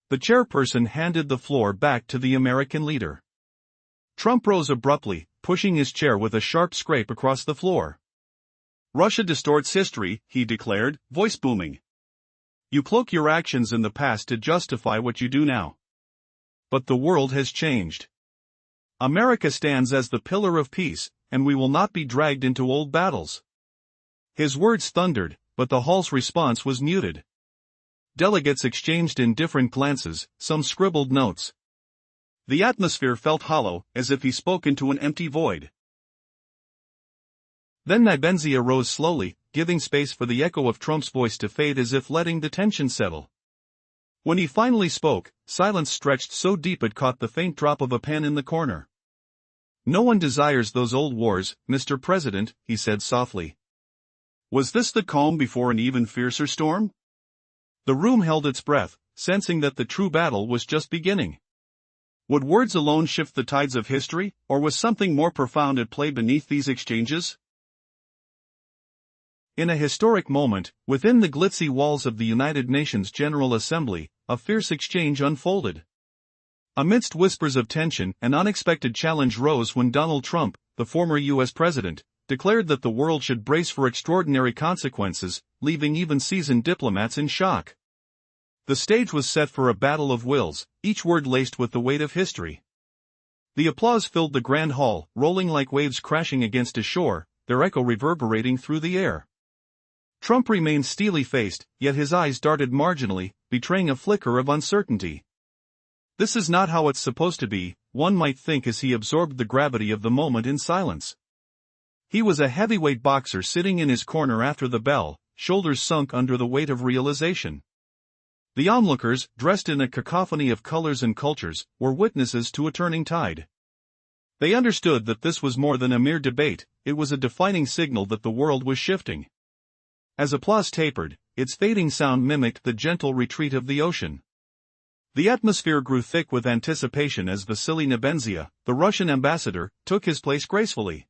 The chairperson handed the floor back to the American leader. Trump rose abruptly, pushing his chair with a sharp scrape across the floor. "Russia distorts history," he declared, voice booming. "You cloak your actions in the past to justify what you do now. But the world has changed. America stands as the pillar of peace, and we will not be dragged into old battles." His words thundered, but the hall's response was muted. Delegates exchanged indifferent glances, some scribbled notes. The atmosphere felt hollow, as if he spoke into an empty void. Then Nebenzya rose slowly, giving space for the echo of Trump's voice to fade as if letting the tension settle. When he finally spoke, silence stretched so deep it caught the faint drop of a pen in the corner. "No one desires those old wars, Mr. President," he said softly. Was this the calm before an even fiercer storm? The room held its breath, sensing that the true battle was just beginning. Would words alone shift the tides of history, or was something more profound at play beneath these exchanges? In a historic moment, within the glitzy walls of the United Nations General Assembly, a fierce exchange unfolded. Amidst whispers of tension, an unexpected challenge rose when Donald Trump, the former U.S. president, declared that the world should brace for extraordinary consequences, leaving even seasoned diplomats in shock. The stage was set for a battle of wills, each word laced with the weight of history. The applause filled the grand hall, rolling like waves crashing against a shore, their echo reverberating through the air. Trump remained steely-faced, yet his eyes darted marginally, betraying a flicker of uncertainty. "This is not how it's supposed to be," one might think as he absorbed the gravity of the moment in silence. He was a heavyweight boxer sitting in his corner after the bell, shoulders sunk under the weight of realization. The onlookers, dressed in a cacophony of colors and cultures, were witnesses to a turning tide. They understood that this was more than a mere debate, it was a defining signal that the world was shifting. As applause tapered, its fading sound mimicked the gentle retreat of the ocean. The atmosphere grew thick with anticipation as Vasily Nebenzya, the Russian ambassador, took his place gracefully.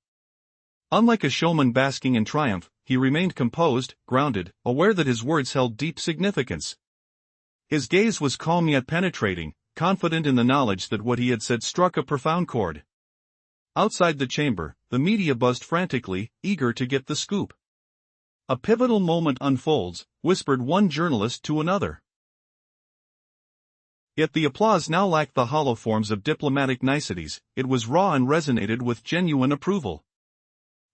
Unlike a showman basking in triumph, he remained composed, grounded, aware that his words held deep significance. His gaze was calm yet penetrating, confident in the knowledge that what he had said struck a profound chord. Outside the chamber, the media buzzed frantically, eager to get the scoop. "A pivotal moment unfolds," whispered one journalist to another. Yet the applause now lacked the hollow forms of diplomatic niceties, it was raw and resonated with genuine approval.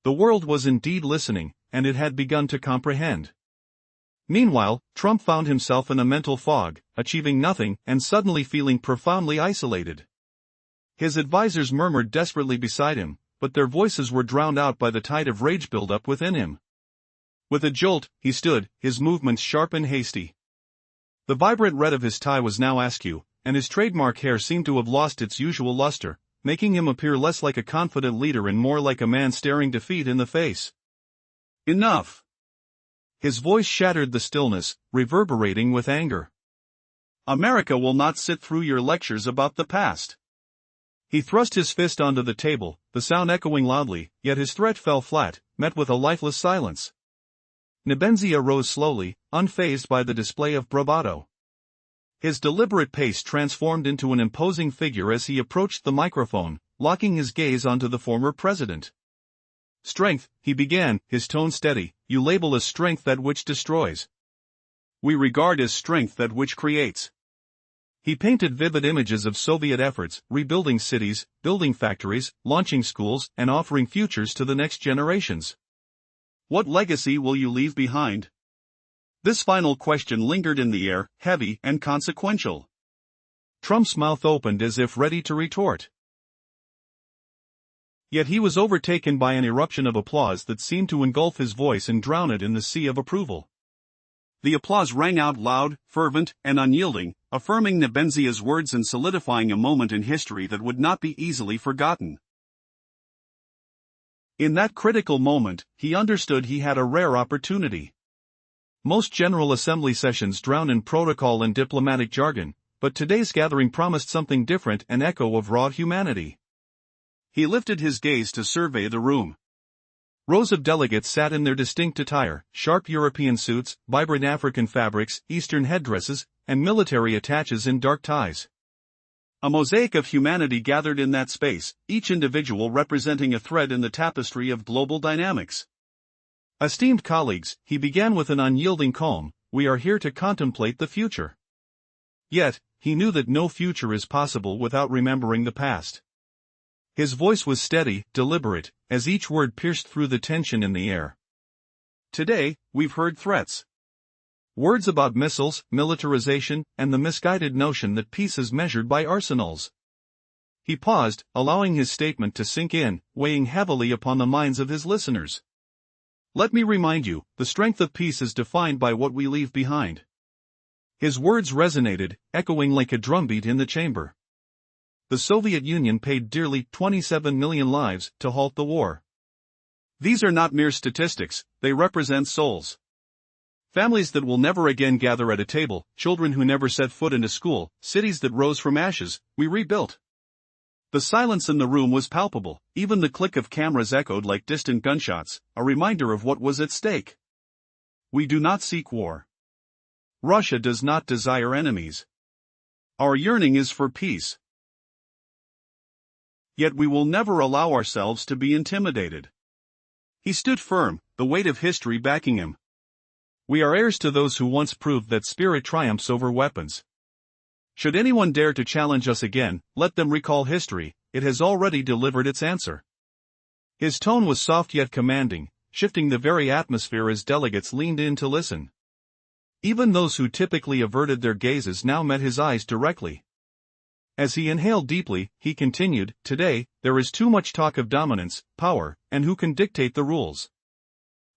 The world was indeed listening, and it had begun to comprehend. Meanwhile, Trump found himself in a mental fog, achieving nothing and suddenly feeling profoundly isolated. His advisors murmured desperately beside him, but their voices were drowned out by the tide of rage build-up within him. With a jolt, he stood, his movements sharp and hasty. The vibrant red of his tie was now askew, and his trademark hair seemed to have lost its usual luster, making him appear less like a confident leader and more like a man staring defeat in the face. "Enough!" His voice shattered the stillness, reverberating with anger. "America will not sit through your lectures about the past." He thrust his fist onto the table, the sound echoing loudly, yet his threat fell flat, met with a lifeless silence. Nebenzya rose slowly, unfazed by the display of bravado. His deliberate pace transformed into an imposing figure as he approached the microphone, locking his gaze onto the former president. "Strength," he began, his tone steady, "you label as strength that which destroys. We regard as strength that which creates." He painted vivid images of Soviet efforts, rebuilding cities, building factories, launching schools, and offering futures to the next generations. "What legacy will you leave behind?" This final question lingered in the air, heavy and consequential. Trump's mouth opened as if ready to retort. Yet he was overtaken by an eruption of applause that seemed to engulf his voice and drown it in the sea of approval. The applause rang out loud, fervent, and unyielding, affirming Nebenzya's words and solidifying a moment in history that would not be easily forgotten. In that critical moment, he understood he had a rare opportunity. Most General Assembly sessions drown in protocol and diplomatic jargon, but today's gathering promised something different, an echo of raw humanity. He lifted his gaze to survey the room. Rows of delegates sat in their distinct attire, sharp European suits, vibrant African fabrics, Eastern headdresses, and military attaches in dark ties. A mosaic of humanity gathered in that space, each individual representing a thread in the tapestry of global dynamics. "Esteemed colleagues," he began with an unyielding calm, "we are here to contemplate the future." Yet, he knew that no future is possible without remembering the past. His voice was steady, deliberate, as each word pierced through the tension in the air. "Today, we've heard threats. Words about missiles, militarization, and the misguided notion that peace is measured by arsenals." He paused, allowing his statement to sink in, weighing heavily upon the minds of his listeners. Let me remind you, the strength of peace is defined by what we leave behind. His words resonated, echoing like a drumbeat in the chamber. The Soviet Union paid dearly 27 million lives to halt the war. These are not mere statistics, they represent souls. Families that will never again gather at a table, children who never set foot in a school, cities that rose from ashes, we rebuilt. The silence in the room was palpable, even the click of cameras echoed like distant gunshots, a reminder of what was at stake. We do not seek war. Russia does not desire enemies. Our yearning is for peace. Yet we will never allow ourselves to be intimidated. He stood firm, the weight of history backing him. We are heirs to those who once proved that spirit triumphs over weapons. Should anyone dare to challenge us again, let them recall history, it has already delivered its answer. His tone was soft yet commanding, shifting the very atmosphere as delegates leaned in to listen. Even those who typically averted their gazes now met his eyes directly. As he inhaled deeply, he continued, "Today, there is too much talk of dominance, power, and who can dictate the rules."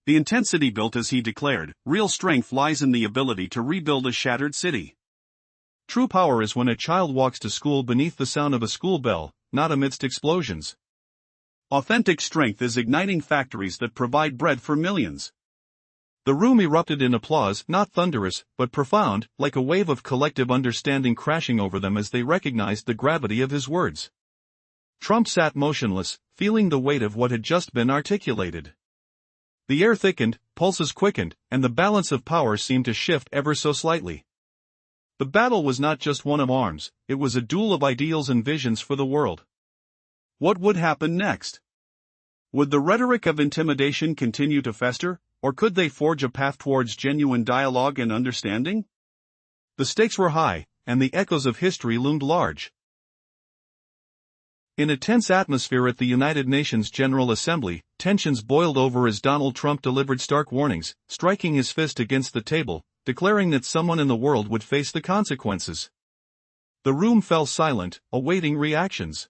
The intensity built as he declared, "Real strength lies in the ability to rebuild a shattered city. True power is when a child walks to school beneath the sound of a school bell, not amidst explosions. Authentic strength is igniting factories that provide bread for millions." The room erupted in applause, not thunderous, but profound, like a wave of collective understanding crashing over them as they recognized the gravity of his words. Trump sat motionless, feeling the weight of what had just been articulated. The air thickened, pulses quickened, and the balance of power seemed to shift ever so slightly. The battle was not just one of arms, it was a duel of ideals and visions for the world. What would happen next? Would the rhetoric of intimidation continue to fester, or could they forge a path towards genuine dialogue and understanding? The stakes were high, and the echoes of history loomed large. In a tense atmosphere at the United Nations General Assembly, tensions boiled over as Donald Trump delivered stark warnings, striking his fist against the table, declaring that someone in the world would face the consequences. The room fell silent, awaiting reactions.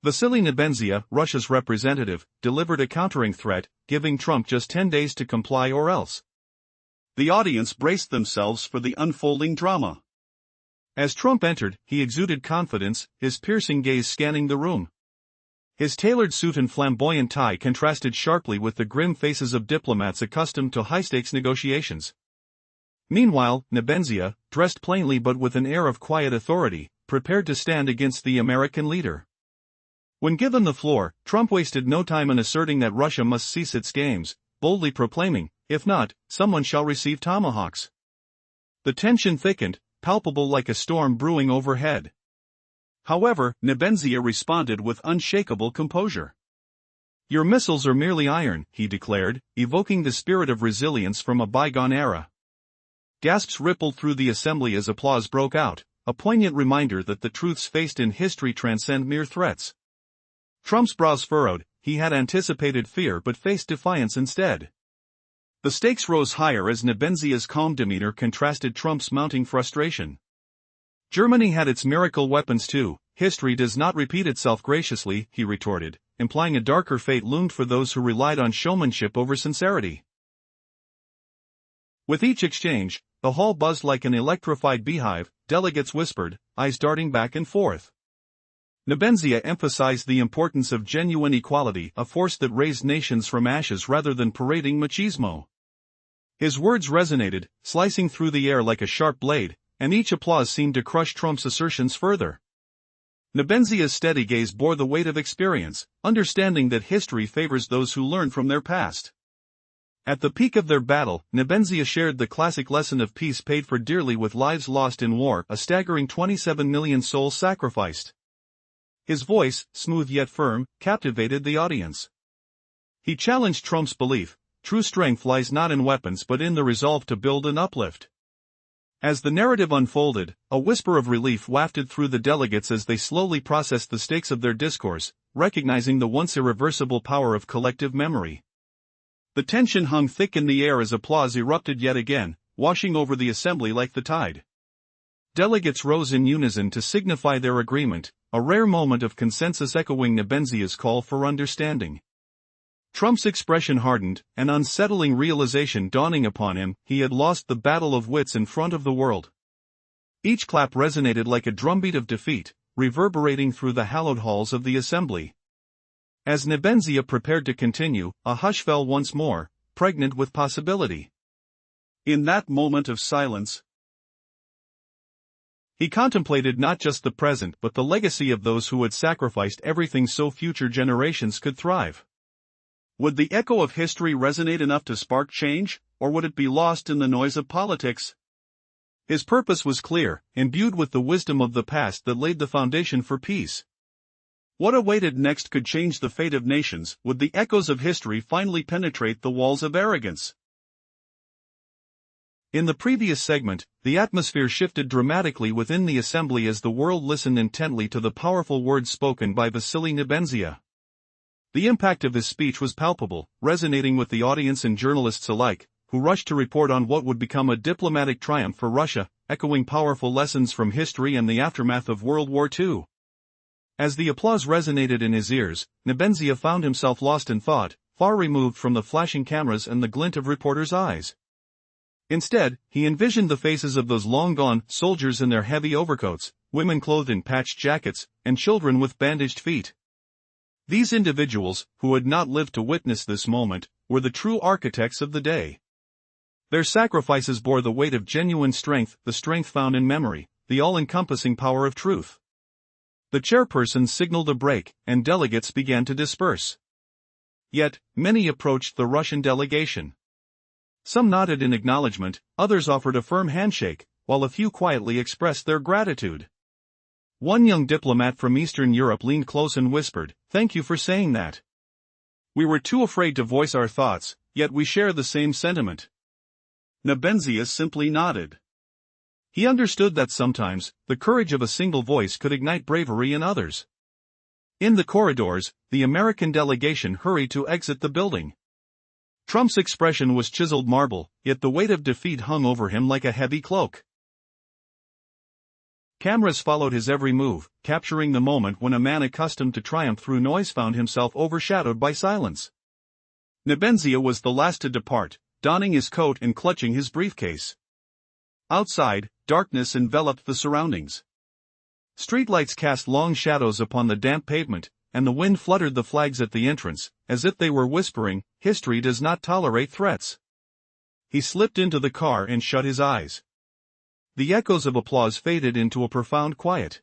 Vasily Nebenzya, Russia's representative, delivered a countering threat, giving Trump just 10 days to comply or else. The audience braced themselves for the unfolding drama. As Trump entered, he exuded confidence, his piercing gaze scanning the room. His tailored suit and flamboyant tie contrasted sharply with the grim faces of diplomats accustomed to high-stakes negotiations. Meanwhile, Nebenzya, dressed plainly but with an air of quiet authority, prepared to stand against the American leader. When given the floor, Trump wasted no time in asserting that Russia must cease its games, boldly proclaiming, "If not, someone shall receive tomahawks." The tension thickened, palpable like a storm brewing overhead. However, Nebenzya responded with unshakable composure. "Your missiles are merely iron," he declared, evoking the spirit of resilience from a bygone era. Gasps rippled through the assembly as applause broke out, a poignant reminder that the truths faced in history transcend mere threats. Trump's brows furrowed, he had anticipated fear but faced defiance instead. The stakes rose higher as Nebenzya's calm demeanor contrasted Trump's mounting frustration. "Germany had its miracle weapons too, history does not repeat itself graciously," he retorted, implying a darker fate loomed for those who relied on showmanship over sincerity. With each exchange, the hall buzzed like an electrified beehive, delegates whispered, eyes darting back and forth. Nebenzya emphasized the importance of genuine equality, a force that raised nations from ashes rather than parading machismo. His words resonated, slicing through the air like a sharp blade, and each applause seemed to crush Trump's assertions further. Nebenzya's steady gaze bore the weight of experience, understanding that history favors those who learn from their past. At the peak of their battle, Nebenzya shared the classic lesson of peace paid for dearly with lives lost in war, a staggering 27 million souls sacrificed. His voice, smooth yet firm, captivated the audience. He challenged Trump's belief, true strength lies not in weapons but in the resolve to build and uplift. As the narrative unfolded, a whisper of relief wafted through the delegates as they slowly processed the stakes of their discourse, recognizing the once irreversible power of collective memory. The tension hung thick in the air as applause erupted yet again, washing over the assembly like the tide. Delegates rose in unison to signify their agreement, a rare moment of consensus echoing Nebenzya's call for understanding. Trump's expression hardened, an unsettling realization dawning upon him: he had lost the battle of wits in front of the world. Each clap resonated like a drumbeat of defeat, reverberating through the hallowed halls of the assembly. As Nebenzya prepared to continue, a hush fell once more, pregnant with possibility. In that moment of silence, he contemplated not just the present but the legacy of those who had sacrificed everything so future generations could thrive. Would the echo of history resonate enough to spark change, or would it be lost in the noise of politics? His purpose was clear, imbued with the wisdom of the past that laid the foundation for peace. What awaited next could change the fate of nations. Would the echoes of history finally penetrate the walls of arrogance? In the previous segment, the atmosphere shifted dramatically within the assembly as the world listened intently to the powerful words spoken by Vasily Nebenzya. The impact of his speech was palpable, resonating with the audience and journalists alike, who rushed to report on what would become a diplomatic triumph for Russia, echoing powerful lessons from history and the aftermath of World War II. As the applause resonated in his ears, Nebenzya found himself lost in thought, far removed from the flashing cameras and the glint of reporters' eyes. Instead, he envisioned the faces of those long-gone soldiers in their heavy overcoats, women clothed in patched jackets, and children with bandaged feet. These individuals, who had not lived to witness this moment, were the true architects of the day. Their sacrifices bore the weight of genuine strength, the strength found in memory, the all-encompassing power of truth. The chairperson signaled a break, and delegates began to disperse. Yet, many approached the Russian delegation. Some nodded in acknowledgement, others offered a firm handshake, while a few quietly expressed their gratitude. One young diplomat from Eastern Europe leaned close and whispered, "Thank you for saying that. We were too afraid to voice our thoughts, yet we share the same sentiment." Nebenzya simply nodded. He understood that sometimes, the courage of a single voice could ignite bravery in others. In the corridors, the American delegation hurried to exit the building. Trump's expression was chiseled marble, yet the weight of defeat hung over him like a heavy cloak. Cameras followed his every move, capturing the moment when a man accustomed to triumph through noise found himself overshadowed by silence. Nebenzya was the last to depart, donning his coat and clutching his briefcase. Outside, darkness enveloped the surroundings. Streetlights cast long shadows upon the damp pavement, and the wind fluttered the flags at the entrance, as if they were whispering, "History does not tolerate threats." He slipped into the car and shut his eyes. The echoes of applause faded into a profound quiet.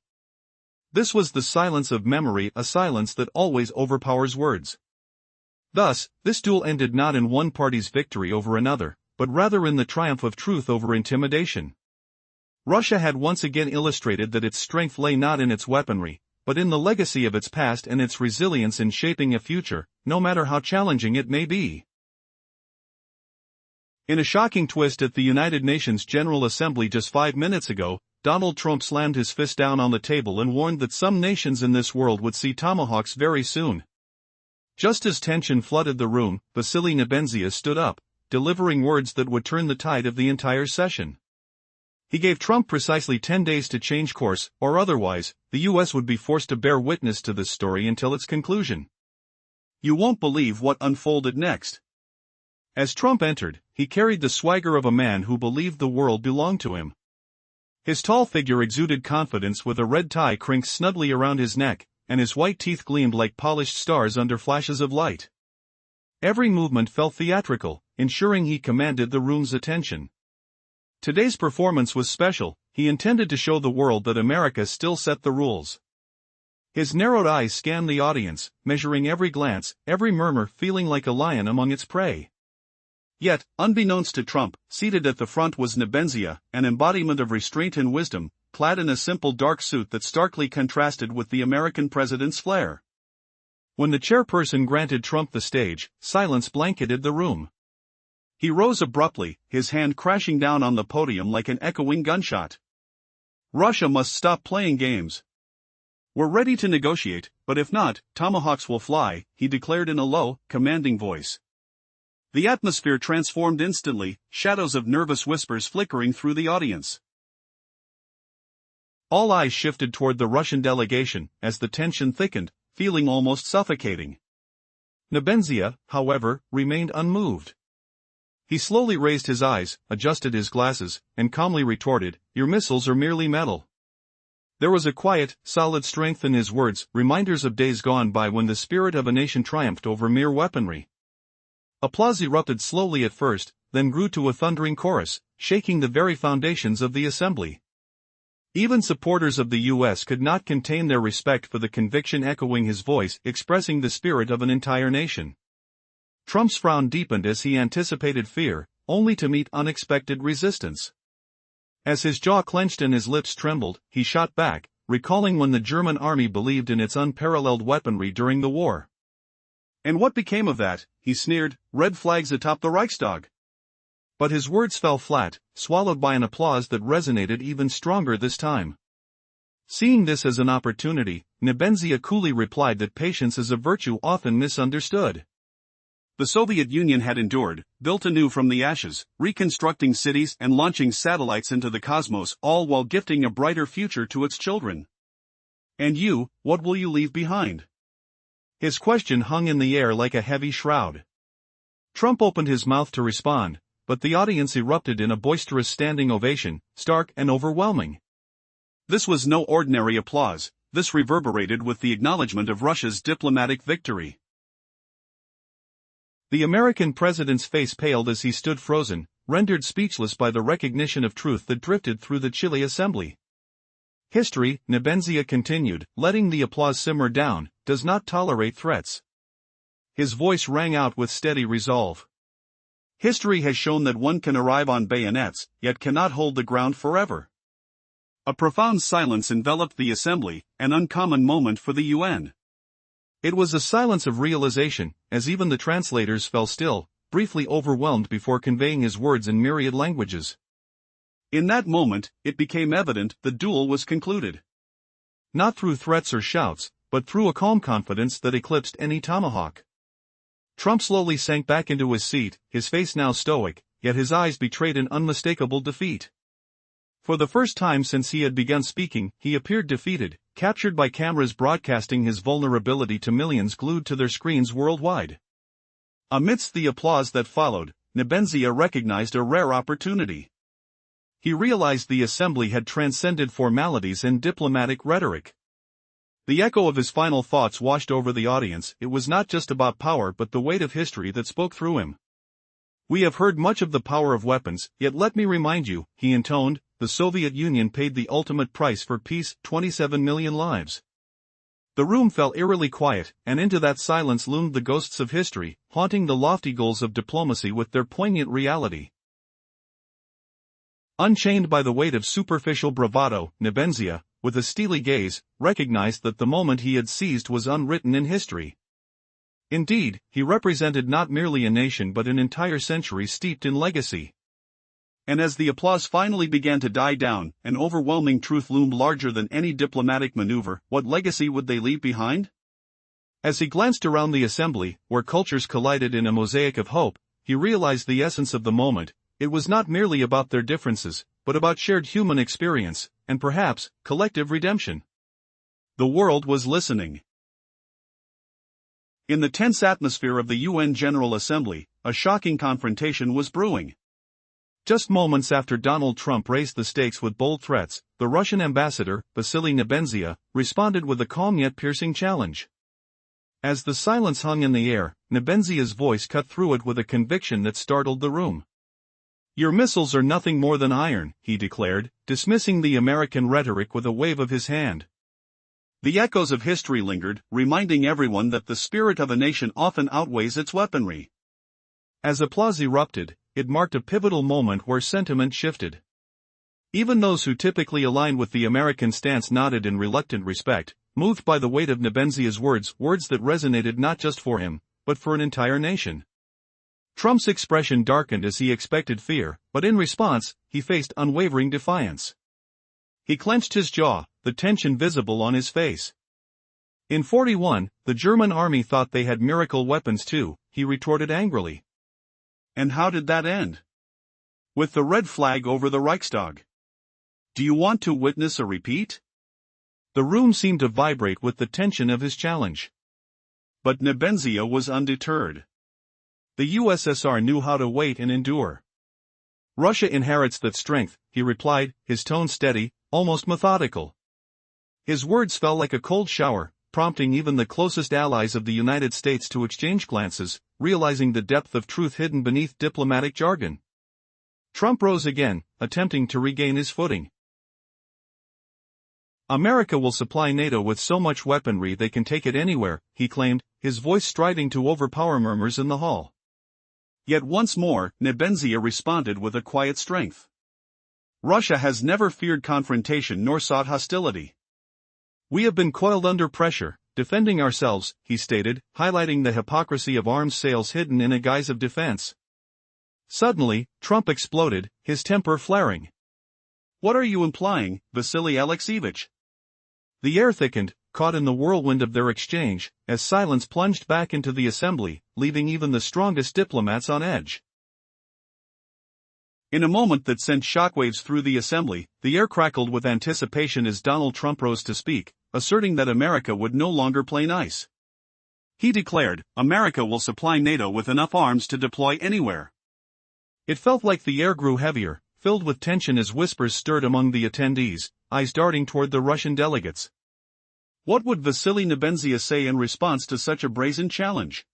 This was the silence of memory, a silence that always overpowers words. Thus, this duel ended not in one party's victory over another, but rather in the triumph of truth over intimidation. Russia had once again illustrated that its strength lay not in its weaponry, but in the legacy of its past and its resilience in shaping a future, no matter how challenging it may be. In a shocking twist at the United Nations General Assembly just 5 minutes ago, Donald Trump slammed his fist down on the table and warned that some nations in this world would see tomahawks very soon. Just as tension flooded the room, Vasily Nebenzya stood up, delivering words that would turn the tide of the entire session. He gave Trump precisely 10 days to change course, or otherwise, the U.S. would be forced to bear witness to this story until its conclusion. You won't believe what unfolded next. As Trump entered, he carried the swagger of a man who believed the world belonged to him. His tall figure exuded confidence with a red tie crinked snugly around his neck, and his white teeth gleamed like polished stars under flashes of light. Every movement felt theatrical, ensuring he commanded the room's attention. Today's performance was special. He intended to show the world that America still set the rules. His narrowed eyes scanned the audience, measuring every glance, every murmur, feeling like a lion among its prey. Yet, unbeknownst to Trump, seated at the front was Nebenzya, an embodiment of restraint and wisdom, clad in a simple dark suit that starkly contrasted with the American president's flair. When the chairperson granted Trump the stage, silence blanketed the room. He rose abruptly, his hand crashing down on the podium like an echoing gunshot. "Russia must stop playing games. We're ready to negotiate, but if not, tomahawks will fly," he declared in a low, commanding voice. The atmosphere transformed instantly, shadows of nervous whispers flickering through the audience. All eyes shifted toward the Russian delegation, as the tension thickened, feeling almost suffocating. Nebenzya, however, remained unmoved. He slowly raised his eyes, adjusted his glasses, and calmly retorted, "Your missiles are merely metal." There was a quiet, solid strength in his words, reminders of days gone by when the spirit of a nation triumphed over mere weaponry. Applause erupted slowly at first, then grew to a thundering chorus, shaking the very foundations of the assembly. Even supporters of the U.S. could not contain their respect for the conviction echoing his voice, expressing the spirit of an entire nation. Trump's frown deepened as he anticipated fear, only to meet unexpected resistance. As his jaw clenched and his lips trembled, he shot back, recalling when the German army believed in its unparalleled weaponry during the war. "And what became of that?" he sneered, "red flags atop the Reichstag." But his words fell flat, swallowed by an applause that resonated even stronger this time. Seeing this as an opportunity, Nebenzya coolly replied that patience is a virtue often misunderstood. The Soviet Union had endured, built anew from the ashes, reconstructing cities and launching satellites into the cosmos, all while gifting a brighter future to its children. And you, what will you leave behind? His question hung in the air like a heavy shroud. Trump opened his mouth to respond, but the audience erupted in a boisterous standing ovation, stark and overwhelming. This was no ordinary applause, this reverberated with the acknowledgement of Russia's diplomatic victory. The American president's face paled as he stood frozen, rendered speechless by the recognition of truth that drifted through the chilly assembly. History, Nebenzya continued, letting the applause simmer down, does not tolerate threats. His voice rang out with steady resolve. History has shown that one can arrive on bayonets, yet cannot hold the ground forever. A profound silence enveloped the assembly, an uncommon moment for the UN. It was a silence of realization, as even the translators fell still, briefly overwhelmed before conveying his words in myriad languages. In that moment, it became evident the duel was concluded. Not through threats or shouts, but through a calm confidence that eclipsed any tomahawk. Trump slowly sank back into his seat, his face now stoic, yet his eyes betrayed an unmistakable defeat. For the first time since he had begun speaking, he appeared defeated, captured by cameras broadcasting his vulnerability to millions glued to their screens worldwide. Amidst the applause that followed, Nebenzya recognized a rare opportunity. He realized the assembly had transcended formalities and diplomatic rhetoric. The echo of his final thoughts washed over the audience. It was not just about power but the weight of history that spoke through him. "We have heard much of the power of weapons, yet let me remind you," he intoned, "the Soviet Union paid the ultimate price for peace, 27 million lives." The room fell eerily quiet, and into that silence loomed the ghosts of history, haunting the lofty goals of diplomacy with their poignant reality. Unchained by the weight of superficial bravado, Nebenzya, with a steely gaze, recognized that the moment he had seized was unwritten in history. Indeed, he represented not merely a nation but an entire century steeped in legacy. And as the applause finally began to die down, an overwhelming truth loomed larger than any diplomatic maneuver. What legacy would they leave behind? As he glanced around the assembly, where cultures collided in a mosaic of hope, he realized the essence of the moment. It was not merely about their differences, but about shared human experience, and perhaps, collective redemption. The world was listening. In the tense atmosphere of the UN General Assembly, a shocking confrontation was brewing. Just moments after Donald Trump raised the stakes with bold threats, the Russian ambassador, Vasily Nebenzya, responded with a calm yet piercing challenge. As the silence hung in the air, Nebenzya's voice cut through it with a conviction that startled the room. "Your missiles are nothing more than iron," he declared, dismissing the American rhetoric with a wave of his hand. The echoes of history lingered, reminding everyone that the spirit of a nation often outweighs its weaponry. As applause erupted, it marked a pivotal moment where sentiment shifted. Even those who typically aligned with the American stance nodded in reluctant respect, moved by the weight of Nebenzya's words that resonated not just for him, but for an entire nation. Trump's expression darkened as he expected fear, but in response, he faced unwavering defiance. He clenched his jaw, the tension visible on his face. "In 41, the German army thought they had miracle weapons too," he retorted angrily. "And how did that end?" "With the red flag over the Reichstag. Do you want to witness a repeat?" The room seemed to vibrate with the tension of his challenge. But Nebenzya was undeterred. The USSR knew how to wait and endure. Russia inherits that strength, he replied, his tone steady, almost methodical. His words fell like a cold shower, prompting even the closest allies of the United States to exchange glances, realizing the depth of truth hidden beneath diplomatic jargon. Trump rose again, attempting to regain his footing. America will supply NATO with so much weaponry they can take it anywhere, he claimed, his voice striding to overpower murmurs in the hall. Yet once more, Nebenzya responded with a quiet strength. Russia has never feared confrontation nor sought hostility. We have been coiled under pressure, defending ourselves, he stated, highlighting the hypocrisy of arms sales hidden in a guise of defense. Suddenly, Trump exploded, his temper flaring. What are you implying, Vasily Alexeyevich? The air thickened, caught in the whirlwind of their exchange, as silence plunged back into the assembly, leaving even the strongest diplomats on edge. In a moment that sent shockwaves through the assembly, the air crackled with anticipation as Donald Trump rose to speak, asserting that America would no longer play nice. He declared, America will supply NATO with enough arms to deploy anywhere. It felt like the air grew heavier, filled with tension as whispers stirred among the attendees, eyes darting toward the Russian delegates. What would Vasily Nebenzya say in response to such a brazen challenge?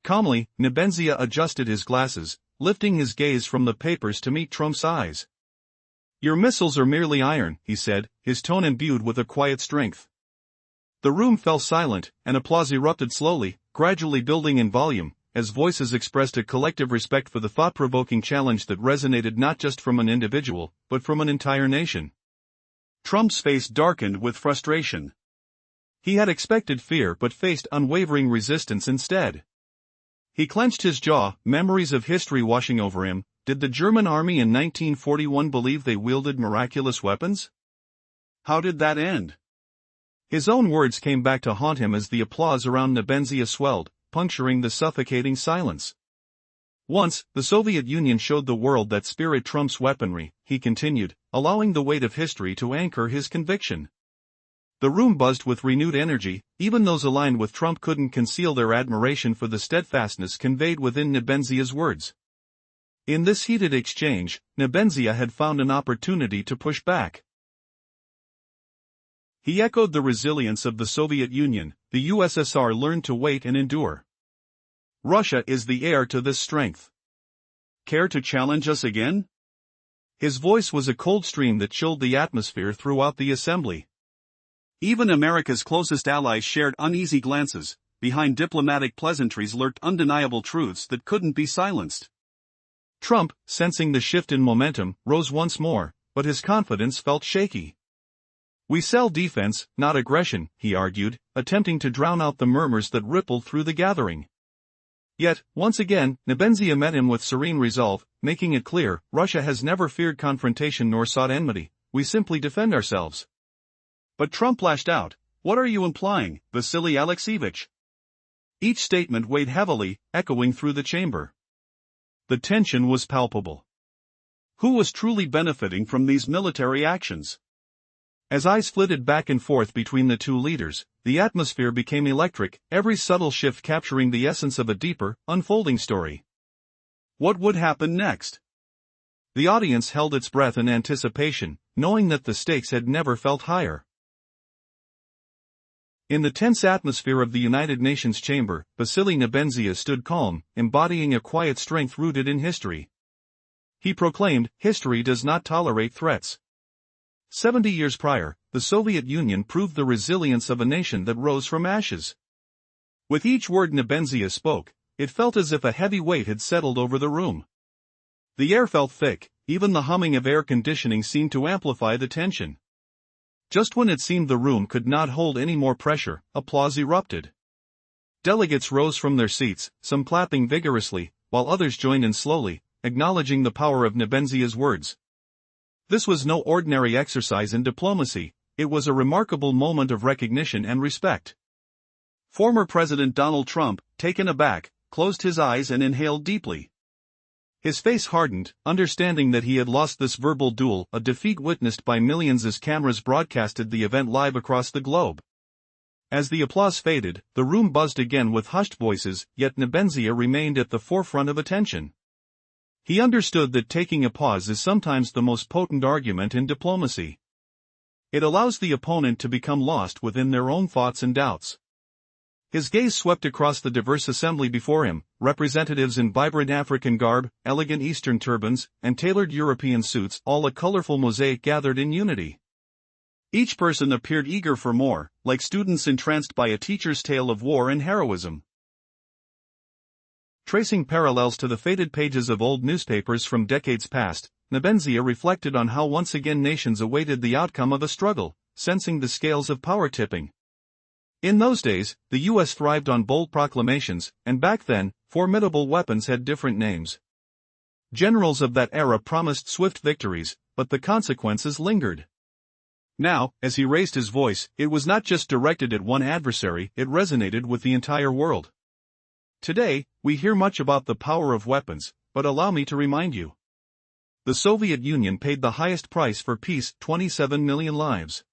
Calmly, Nebenzya adjusted his glasses, lifting his gaze from the papers to meet Trump's eyes. Your missiles are merely iron, he said, his tone imbued with a quiet strength. The room fell silent, and applause erupted slowly, gradually building in volume, as voices expressed a collective respect for the thought-provoking challenge that resonated not just from an individual, but from an entire nation. Trump's face darkened with frustration. He had expected fear but faced unwavering resistance instead. He clenched his jaw, memories of history washing over him. Did the German army in 1941 believe they wielded miraculous weapons? How did that end? His own words came back to haunt him as the applause around Nebenzya swelled, puncturing the suffocating silence. Once, the Soviet Union showed the world that spirit trumps weaponry, he continued, allowing the weight of history to anchor his conviction. The room buzzed with renewed energy, even those aligned with Trump couldn't conceal their admiration for the steadfastness conveyed within Nebenzya's words. In this heated exchange, Nebenzya had found an opportunity to push back. He echoed the resilience of the Soviet Union. The USSR learned to wait and endure. Russia is the heir to this strength. Care to challenge us again? His voice was a cold stream that chilled the atmosphere throughout the assembly. Even America's closest allies shared uneasy glances. Behind diplomatic pleasantries lurked undeniable truths that couldn't be silenced. Trump, sensing the shift in momentum, rose once more, but his confidence felt shaky. We sell defense, not aggression, he argued, attempting to drown out the murmurs that rippled through the gathering. Yet, once again, Nebenzya met him with serene resolve, making it clear, Russia has never feared confrontation nor sought enmity, we simply defend ourselves. But Trump lashed out, what are you implying, Vasily Alexeyevich? Each statement weighed heavily, echoing through the chamber. The tension was palpable. Who was truly benefiting from these military actions? As eyes flitted back and forth between the two leaders, the atmosphere became electric, every subtle shift capturing the essence of a deeper, unfolding story. What would happen next? The audience held its breath in anticipation, knowing that the stakes had never felt higher. In the tense atmosphere of the United Nations chamber, Vasily Nebenzya stood calm, embodying a quiet strength rooted in history. He proclaimed, history does not tolerate threats. 70 years prior, the Soviet Union proved the resilience of a nation that rose from ashes. With each word Nebenzya spoke, it felt as if a heavy weight had settled over the room. The air felt thick, even the humming of air conditioning seemed to amplify the tension. Just when it seemed the room could not hold any more pressure, applause erupted. Delegates rose from their seats, some clapping vigorously, while others joined in slowly, acknowledging the power of Nebenzya's words. This was no ordinary exercise in diplomacy, it was a remarkable moment of recognition and respect. Former President Donald Trump, taken aback, closed his eyes and inhaled deeply. His face hardened, understanding that he had lost this verbal duel, a defeat witnessed by millions as cameras broadcasted the event live across the globe. As the applause faded, the room buzzed again with hushed voices, yet Nebenzya remained at the forefront of attention. He understood that taking a pause is sometimes the most potent argument in diplomacy. It allows the opponent to become lost within their own thoughts and doubts. His gaze swept across the diverse assembly before him, representatives in vibrant African garb, elegant Eastern turbans, and tailored European suits, all a colorful mosaic gathered in unity. Each person appeared eager for more, like students entranced by a teacher's tale of war and heroism. Tracing parallels to the faded pages of old newspapers from decades past, Nebenzya reflected on how once again nations awaited the outcome of a struggle, sensing the scales of power tipping. In those days, the U.S. thrived on bold proclamations, and back then, formidable weapons had different names. Generals of that era promised swift victories, but the consequences lingered. Now, as he raised his voice, it was not just directed at one adversary, it resonated with the entire world. Today, we hear much about the power of weapons, but allow me to remind you. The Soviet Union paid the highest price for peace, 27 million lives.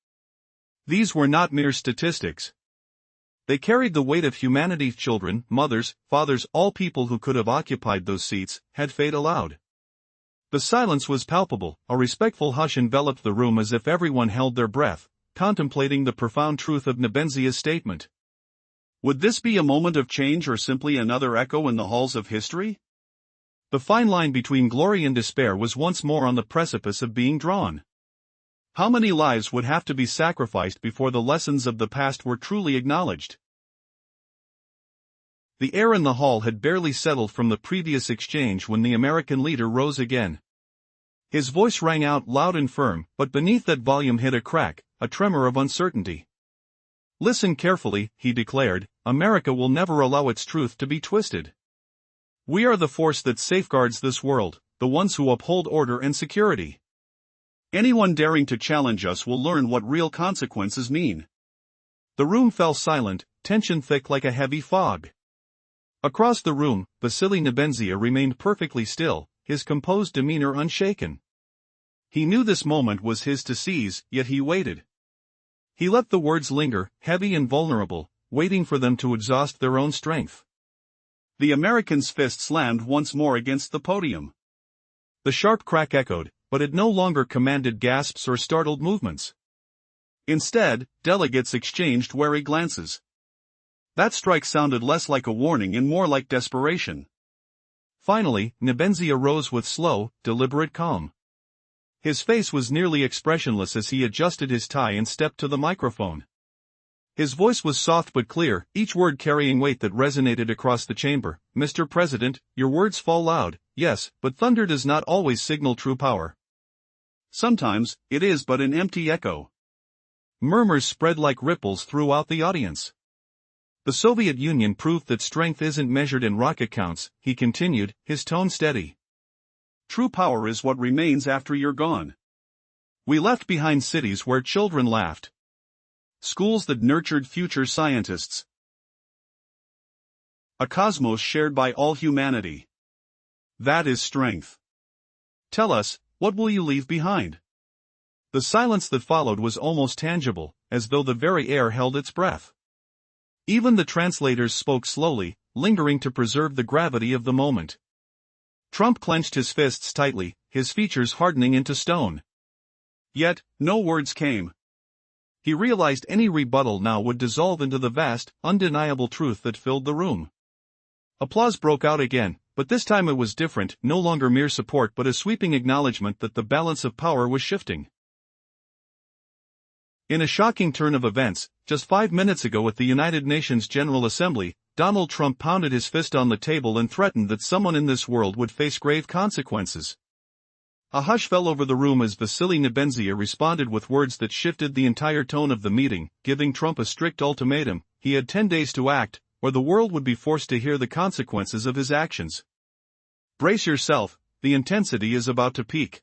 These were not mere statistics. They carried the weight of humanity. Children, mothers, fathers, all people who could have occupied those seats, had fade aloud. The silence was palpable, a respectful hush enveloped the room as if everyone held their breath, contemplating the profound truth of Nebenzya's statement. Would this be a moment of change or simply another echo in the halls of history? The fine line between glory and despair was once more on the precipice of being drawn. How many lives would have to be sacrificed before the lessons of the past were truly acknowledged? The air in the hall had barely settled from the previous exchange when the American leader rose again. His voice rang out loud and firm, but beneath that volume hid a crack, a tremor of uncertainty. Listen carefully, he declared, America will never allow its truth to be twisted. We are the force that safeguards this world, the ones who uphold order and security. Anyone daring to challenge us will learn what real consequences mean. The room fell silent, tension thick like a heavy fog. Across the room, Vasily Nebenzya remained perfectly still, his composed demeanor unshaken. He knew this moment was his to seize, yet he waited. He let the words linger, heavy and vulnerable, waiting for them to exhaust their own strength. The American's fist slammed once more against the podium. The sharp crack echoed, but it no longer commanded gasps or startled movements. Instead, delegates exchanged wary glances. That strike sounded less like a warning and more like desperation. Finally, Nebenzya rose with slow, deliberate calm. His face was nearly expressionless as he adjusted his tie and stepped to the microphone. His voice was soft but clear, each word carrying weight that resonated across the chamber. Mr. President, your words fall loud, yes, but thunder does not always signal true power. Sometimes, it is but an empty echo. Murmurs spread like ripples throughout the audience. The Soviet Union proved that strength isn't measured in rocket counts, he continued, his tone steady. True power is what remains after you're gone. We left behind cities where children laughed. Schools that nurtured future scientists. A cosmos shared by all humanity. That is strength. Tell us, what will you leave behind? The silence that followed was almost tangible, as though the very air held its breath. Even the translators spoke slowly, lingering to preserve the gravity of the moment. Trump clenched his fists tightly, his features hardening into stone. Yet, no words came. He realized any rebuttal now would dissolve into the vast, undeniable truth that filled the room. Applause broke out again, but this time it was different, no longer mere support but a sweeping acknowledgement that the balance of power was shifting. In a shocking turn of events, just 5 minutes ago at the United Nations General Assembly, Donald Trump pounded his fist on the table and threatened that someone in this world would face grave consequences. A hush fell over the room as Vasily Nebenzya responded with words that shifted the entire tone of the meeting, giving Trump a strict ultimatum. He had 10 days to act, or the world would be forced to hear the consequences of his actions. Brace yourself, the intensity is about to peak.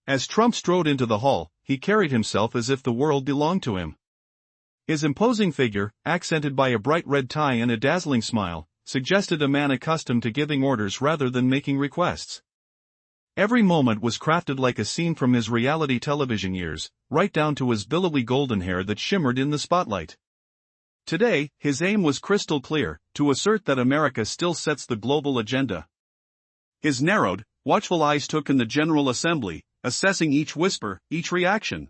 As Trump strode into the hall, he carried himself as if the world belonged to him. His imposing figure, accented by a bright red tie and a dazzling smile, suggested a man accustomed to giving orders rather than making requests. Every moment was crafted like a scene from his reality television years, right down to his billowy golden hair that shimmered in the spotlight. Today, his aim was crystal clear, to assert that America still sets the global agenda. His narrowed, watchful eyes took in the General Assembly, assessing each whisper, each reaction.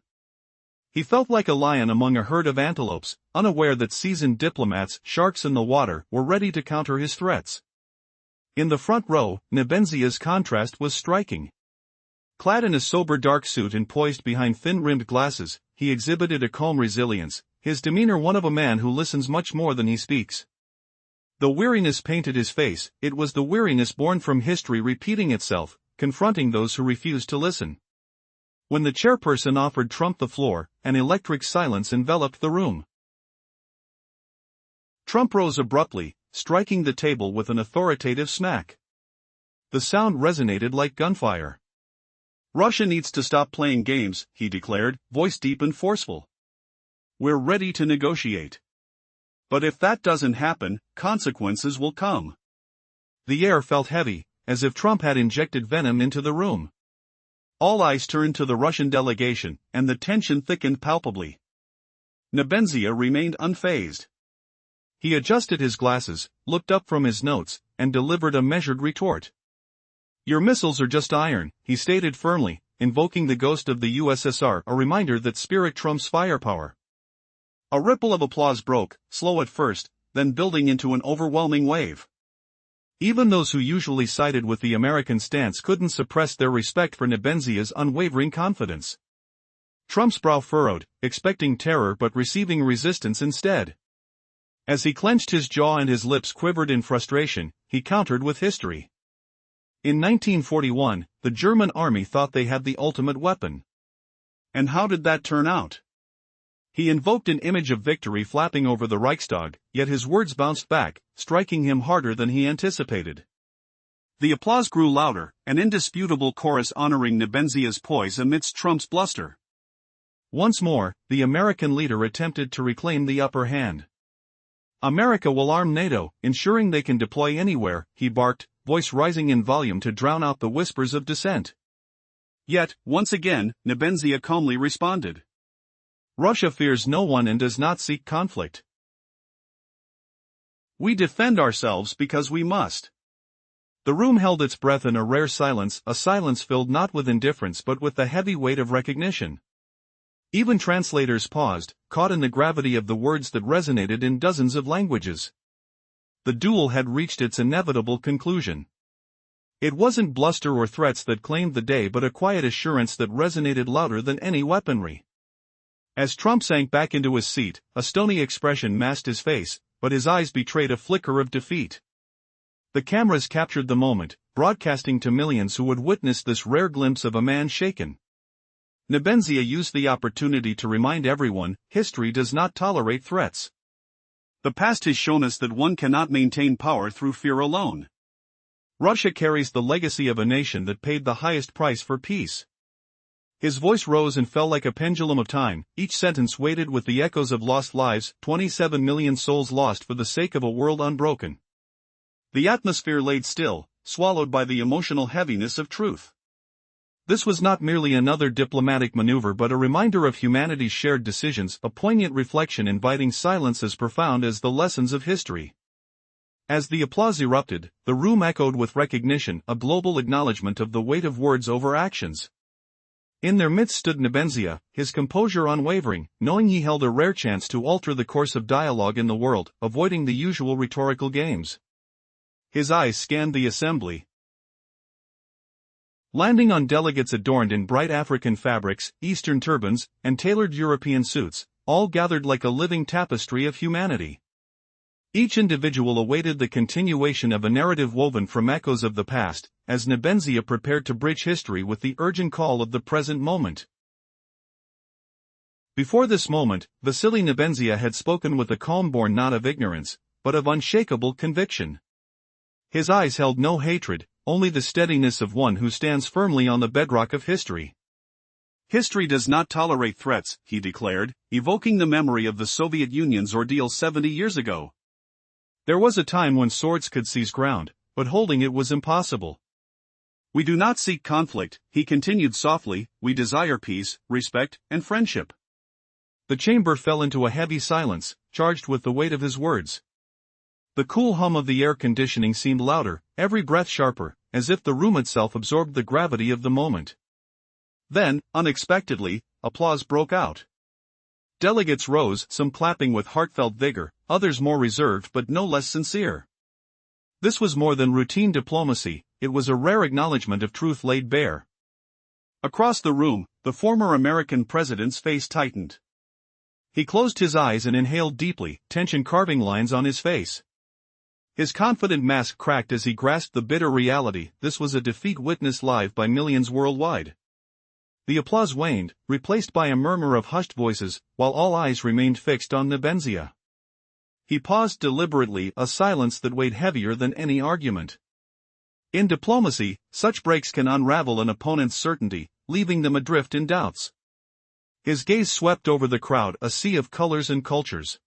He felt like a lion among a herd of antelopes, unaware that seasoned diplomats, sharks in the water, were ready to counter his threats. In the front row, Nebenzya's contrast was striking. Clad in a sober dark suit and poised behind thin-rimmed glasses, he exhibited a calm resilience, his demeanor one of a man who listens much more than he speaks. Though weariness painted his face, it was the weariness born from history repeating itself, confronting those who refused to listen. When the chairperson offered Trump the floor, an electric silence enveloped the room. Trump rose abruptly, striking the table with an authoritative smack. The sound resonated like gunfire. "Russia needs to stop playing games," he declared, voice deep and forceful. "We're ready to negotiate. But if that doesn't happen, consequences will come." The air felt heavy, as if Trump had injected venom into the room. All eyes turned to the Russian delegation, and the tension thickened palpably. Nebenzya remained unfazed. He adjusted his glasses, looked up from his notes, and delivered a measured retort. "Your missiles are just iron," he stated firmly, invoking the ghost of the USSR, a reminder that spirit trumps firepower. A ripple of applause broke, slow at first, then building into an overwhelming wave. Even those who usually sided with the American stance couldn't suppress their respect for Nebenzya's unwavering confidence. Trump's brow furrowed, expecting terror but receiving resistance instead. As he clenched his jaw and his lips quivered in frustration, he countered with history. In 1941, the German army thought they had the ultimate weapon. And how did that turn out? He invoked an image of victory flapping over the Reichstag, yet his words bounced back, striking him harder than he anticipated. The applause grew louder, an indisputable chorus honoring Nebenzya's poise amidst Trump's bluster. Once more, the American leader attempted to reclaim the upper hand. "America will arm NATO, ensuring they can deploy anywhere," he barked, voice rising in volume to drown out the whispers of dissent. Yet, once again, Nebenzya calmly responded. "Russia fears no one and does not seek conflict. We defend ourselves because we must." The room held its breath in a rare silence, a silence filled not with indifference but with the heavy weight of recognition. Even translators paused, caught in the gravity of the words that resonated in dozens of languages. The duel had reached its inevitable conclusion. It wasn't bluster or threats that claimed the day but a quiet assurance that resonated louder than any weaponry. As Trump sank back into his seat, a stony expression masked his face, but his eyes betrayed a flicker of defeat. The cameras captured the moment, broadcasting to millions who would witness this rare glimpse of a man shaken. Nebenzya used the opportunity to remind everyone, history does not tolerate threats. The past has shown us that one cannot maintain power through fear alone. Russia carries the legacy of a nation that paid the highest price for peace. His voice rose and fell like a pendulum of time, each sentence weighted with the echoes of lost lives, 27 million souls lost for the sake of a world unbroken. The atmosphere laid still, swallowed by the emotional heaviness of truth. This was not merely another diplomatic maneuver but a reminder of humanity's shared decisions, a poignant reflection inviting silence as profound as the lessons of history. As the applause erupted, the room echoed with recognition, a global acknowledgement of the weight of words over actions. In their midst stood Nebenzya, his composure unwavering, knowing he held a rare chance to alter the course of dialogue in the world, avoiding the usual rhetorical games. His eyes scanned the assembly. Landing on delegates adorned in bright African fabrics, Eastern turbans, and tailored European suits, all gathered like a living tapestry of humanity. Each individual awaited the continuation of a narrative woven from echoes of the past, as Nebenzya prepared to bridge history with the urgent call of the present moment. Before this moment, Vasily Nebenzya had spoken with a calm born not of ignorance, but of unshakable conviction. His eyes held no hatred, only the steadiness of one who stands firmly on the bedrock of history. "History does not tolerate threats," he declared, evoking the memory of the Soviet Union's ordeal 70 years ago. There was a time when swords could seize ground, but holding it was impossible. "We do not seek conflict," he continued softly, "we desire peace, respect, and friendship. The chamber fell into a heavy silence, charged with the weight of his words. The cool hum of the air conditioning seemed louder, every breath sharper, as if the room itself absorbed the gravity of the moment. Then, unexpectedly, applause broke out. Delegates rose, some clapping with heartfelt vigor, others more reserved but no less sincere. This was more than routine diplomacy, it was a rare acknowledgement of truth laid bare. Across the room, the former American president's face tightened. He closed his eyes and inhaled deeply, tension carving lines on his face. His confident mask cracked as he grasped the bitter reality, this was a defeat witnessed live by millions worldwide. The applause waned, replaced by a murmur of hushed voices, while all eyes remained fixed on Nebenzya. He paused deliberately, a silence that weighed heavier than any argument. In diplomacy, such breaks can unravel an opponent's certainty, leaving them adrift in doubts. His gaze swept over the crowd, a sea of colors and cultures.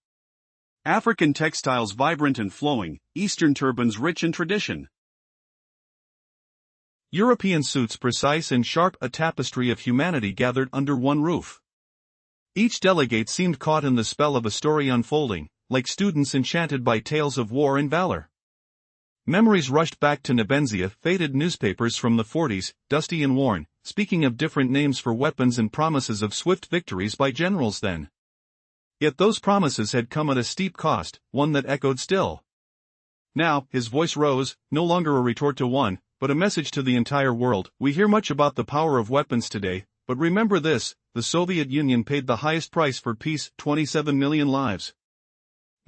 African textiles vibrant and flowing, Eastern turbans rich in tradition. European suits precise and sharp, a tapestry of humanity gathered under one roof. Each delegate seemed caught in the spell of a story unfolding, like students enchanted by tales of war and valor. Memories rushed back to Nebenzya, faded newspapers from the 40s, dusty and worn, speaking of different names for weapons and promises of swift victories by generals then. Yet those promises had come at a steep cost, one that echoed still. Now, his voice rose, no longer a retort to one, but a message to the entire world. We hear much about the power of weapons today, but remember this, the Soviet Union paid the highest price for peace, 27 million lives.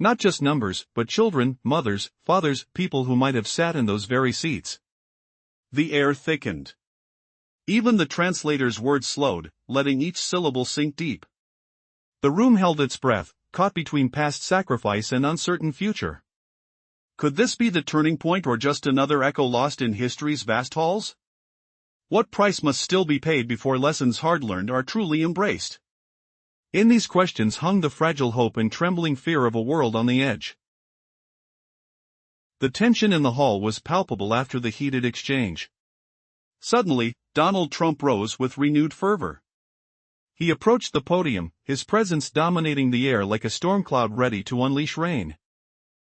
Not just numbers, but children, mothers, fathers, people who might have sat in those very seats. The air thickened. Even the translator's words slowed, letting each syllable sink deep. The room held its breath, caught between past sacrifice and uncertain future. Could this be the turning point or just another echo lost in history's vast halls? What price must still be paid before lessons hard-learned are truly embraced? In these questions hung the fragile hope and trembling fear of a world on the edge. The tension in the hall was palpable after the heated exchange. Suddenly, Donald Trump rose with renewed fervor. He approached the podium, his presence dominating the air like a storm cloud ready to unleash rain.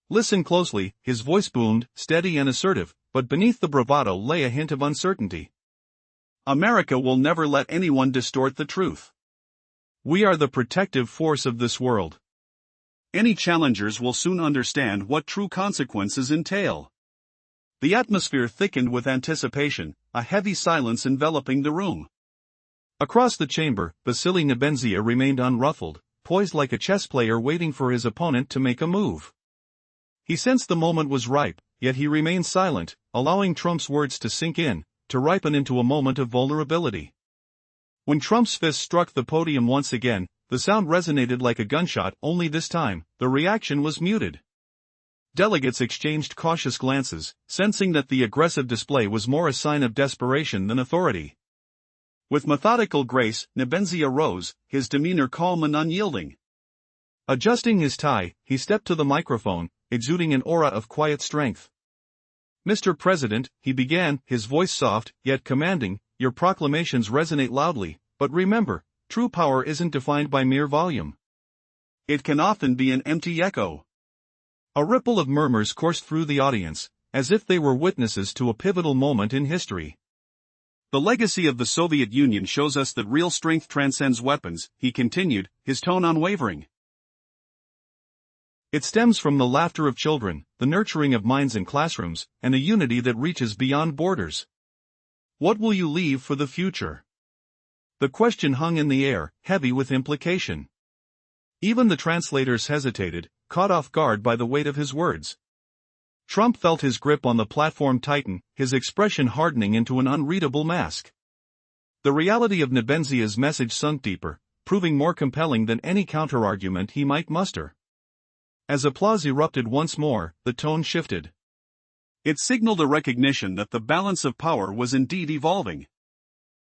Listen closely, his voice boomed, steady and assertive, but beneath the bravado lay a hint of uncertainty. America will never let anyone distort the truth. We are the protective force of this world. Any challengers will soon understand what true consequences entail. The atmosphere thickened with anticipation, a heavy silence enveloping the room. Across the chamber, Vasily Nebenzya remained unruffled, poised like a chess player waiting for his opponent to make a move. He sensed the moment was ripe, yet he remained silent, allowing Trump's words to sink in, to ripen into a moment of vulnerability. When Trump's fist struck the podium once again, the sound resonated like a gunshot, only this time, the reaction was muted. Delegates exchanged cautious glances, sensing that the aggressive display was more a sign of desperation than authority. With methodical grace, Nebenzya rose, his demeanor calm and unyielding. Adjusting his tie, he stepped to the microphone, exuding an aura of quiet strength. Mr. President, he began, his voice soft, yet commanding, your proclamations resonate loudly, but remember, true power isn't defined by mere volume. It can often be an empty echo. A ripple of murmurs coursed through the audience, as if they were witnesses to a pivotal moment in history. The legacy of the Soviet Union shows us that real strength transcends weapons, he continued, his tone unwavering. It stems from the laughter of children, the nurturing of minds in classrooms, and a unity that reaches beyond borders. What will you leave for the future? The question hung in the air, heavy with implication. Even the translators hesitated, caught off guard by the weight of his words. Trump felt his grip on the platform tighten, his expression hardening into an unreadable mask. The reality of Nebenzya's message sunk deeper, proving more compelling than any counterargument he might muster. As applause erupted once more, the tone shifted. It signaled a recognition that the balance of power was indeed evolving.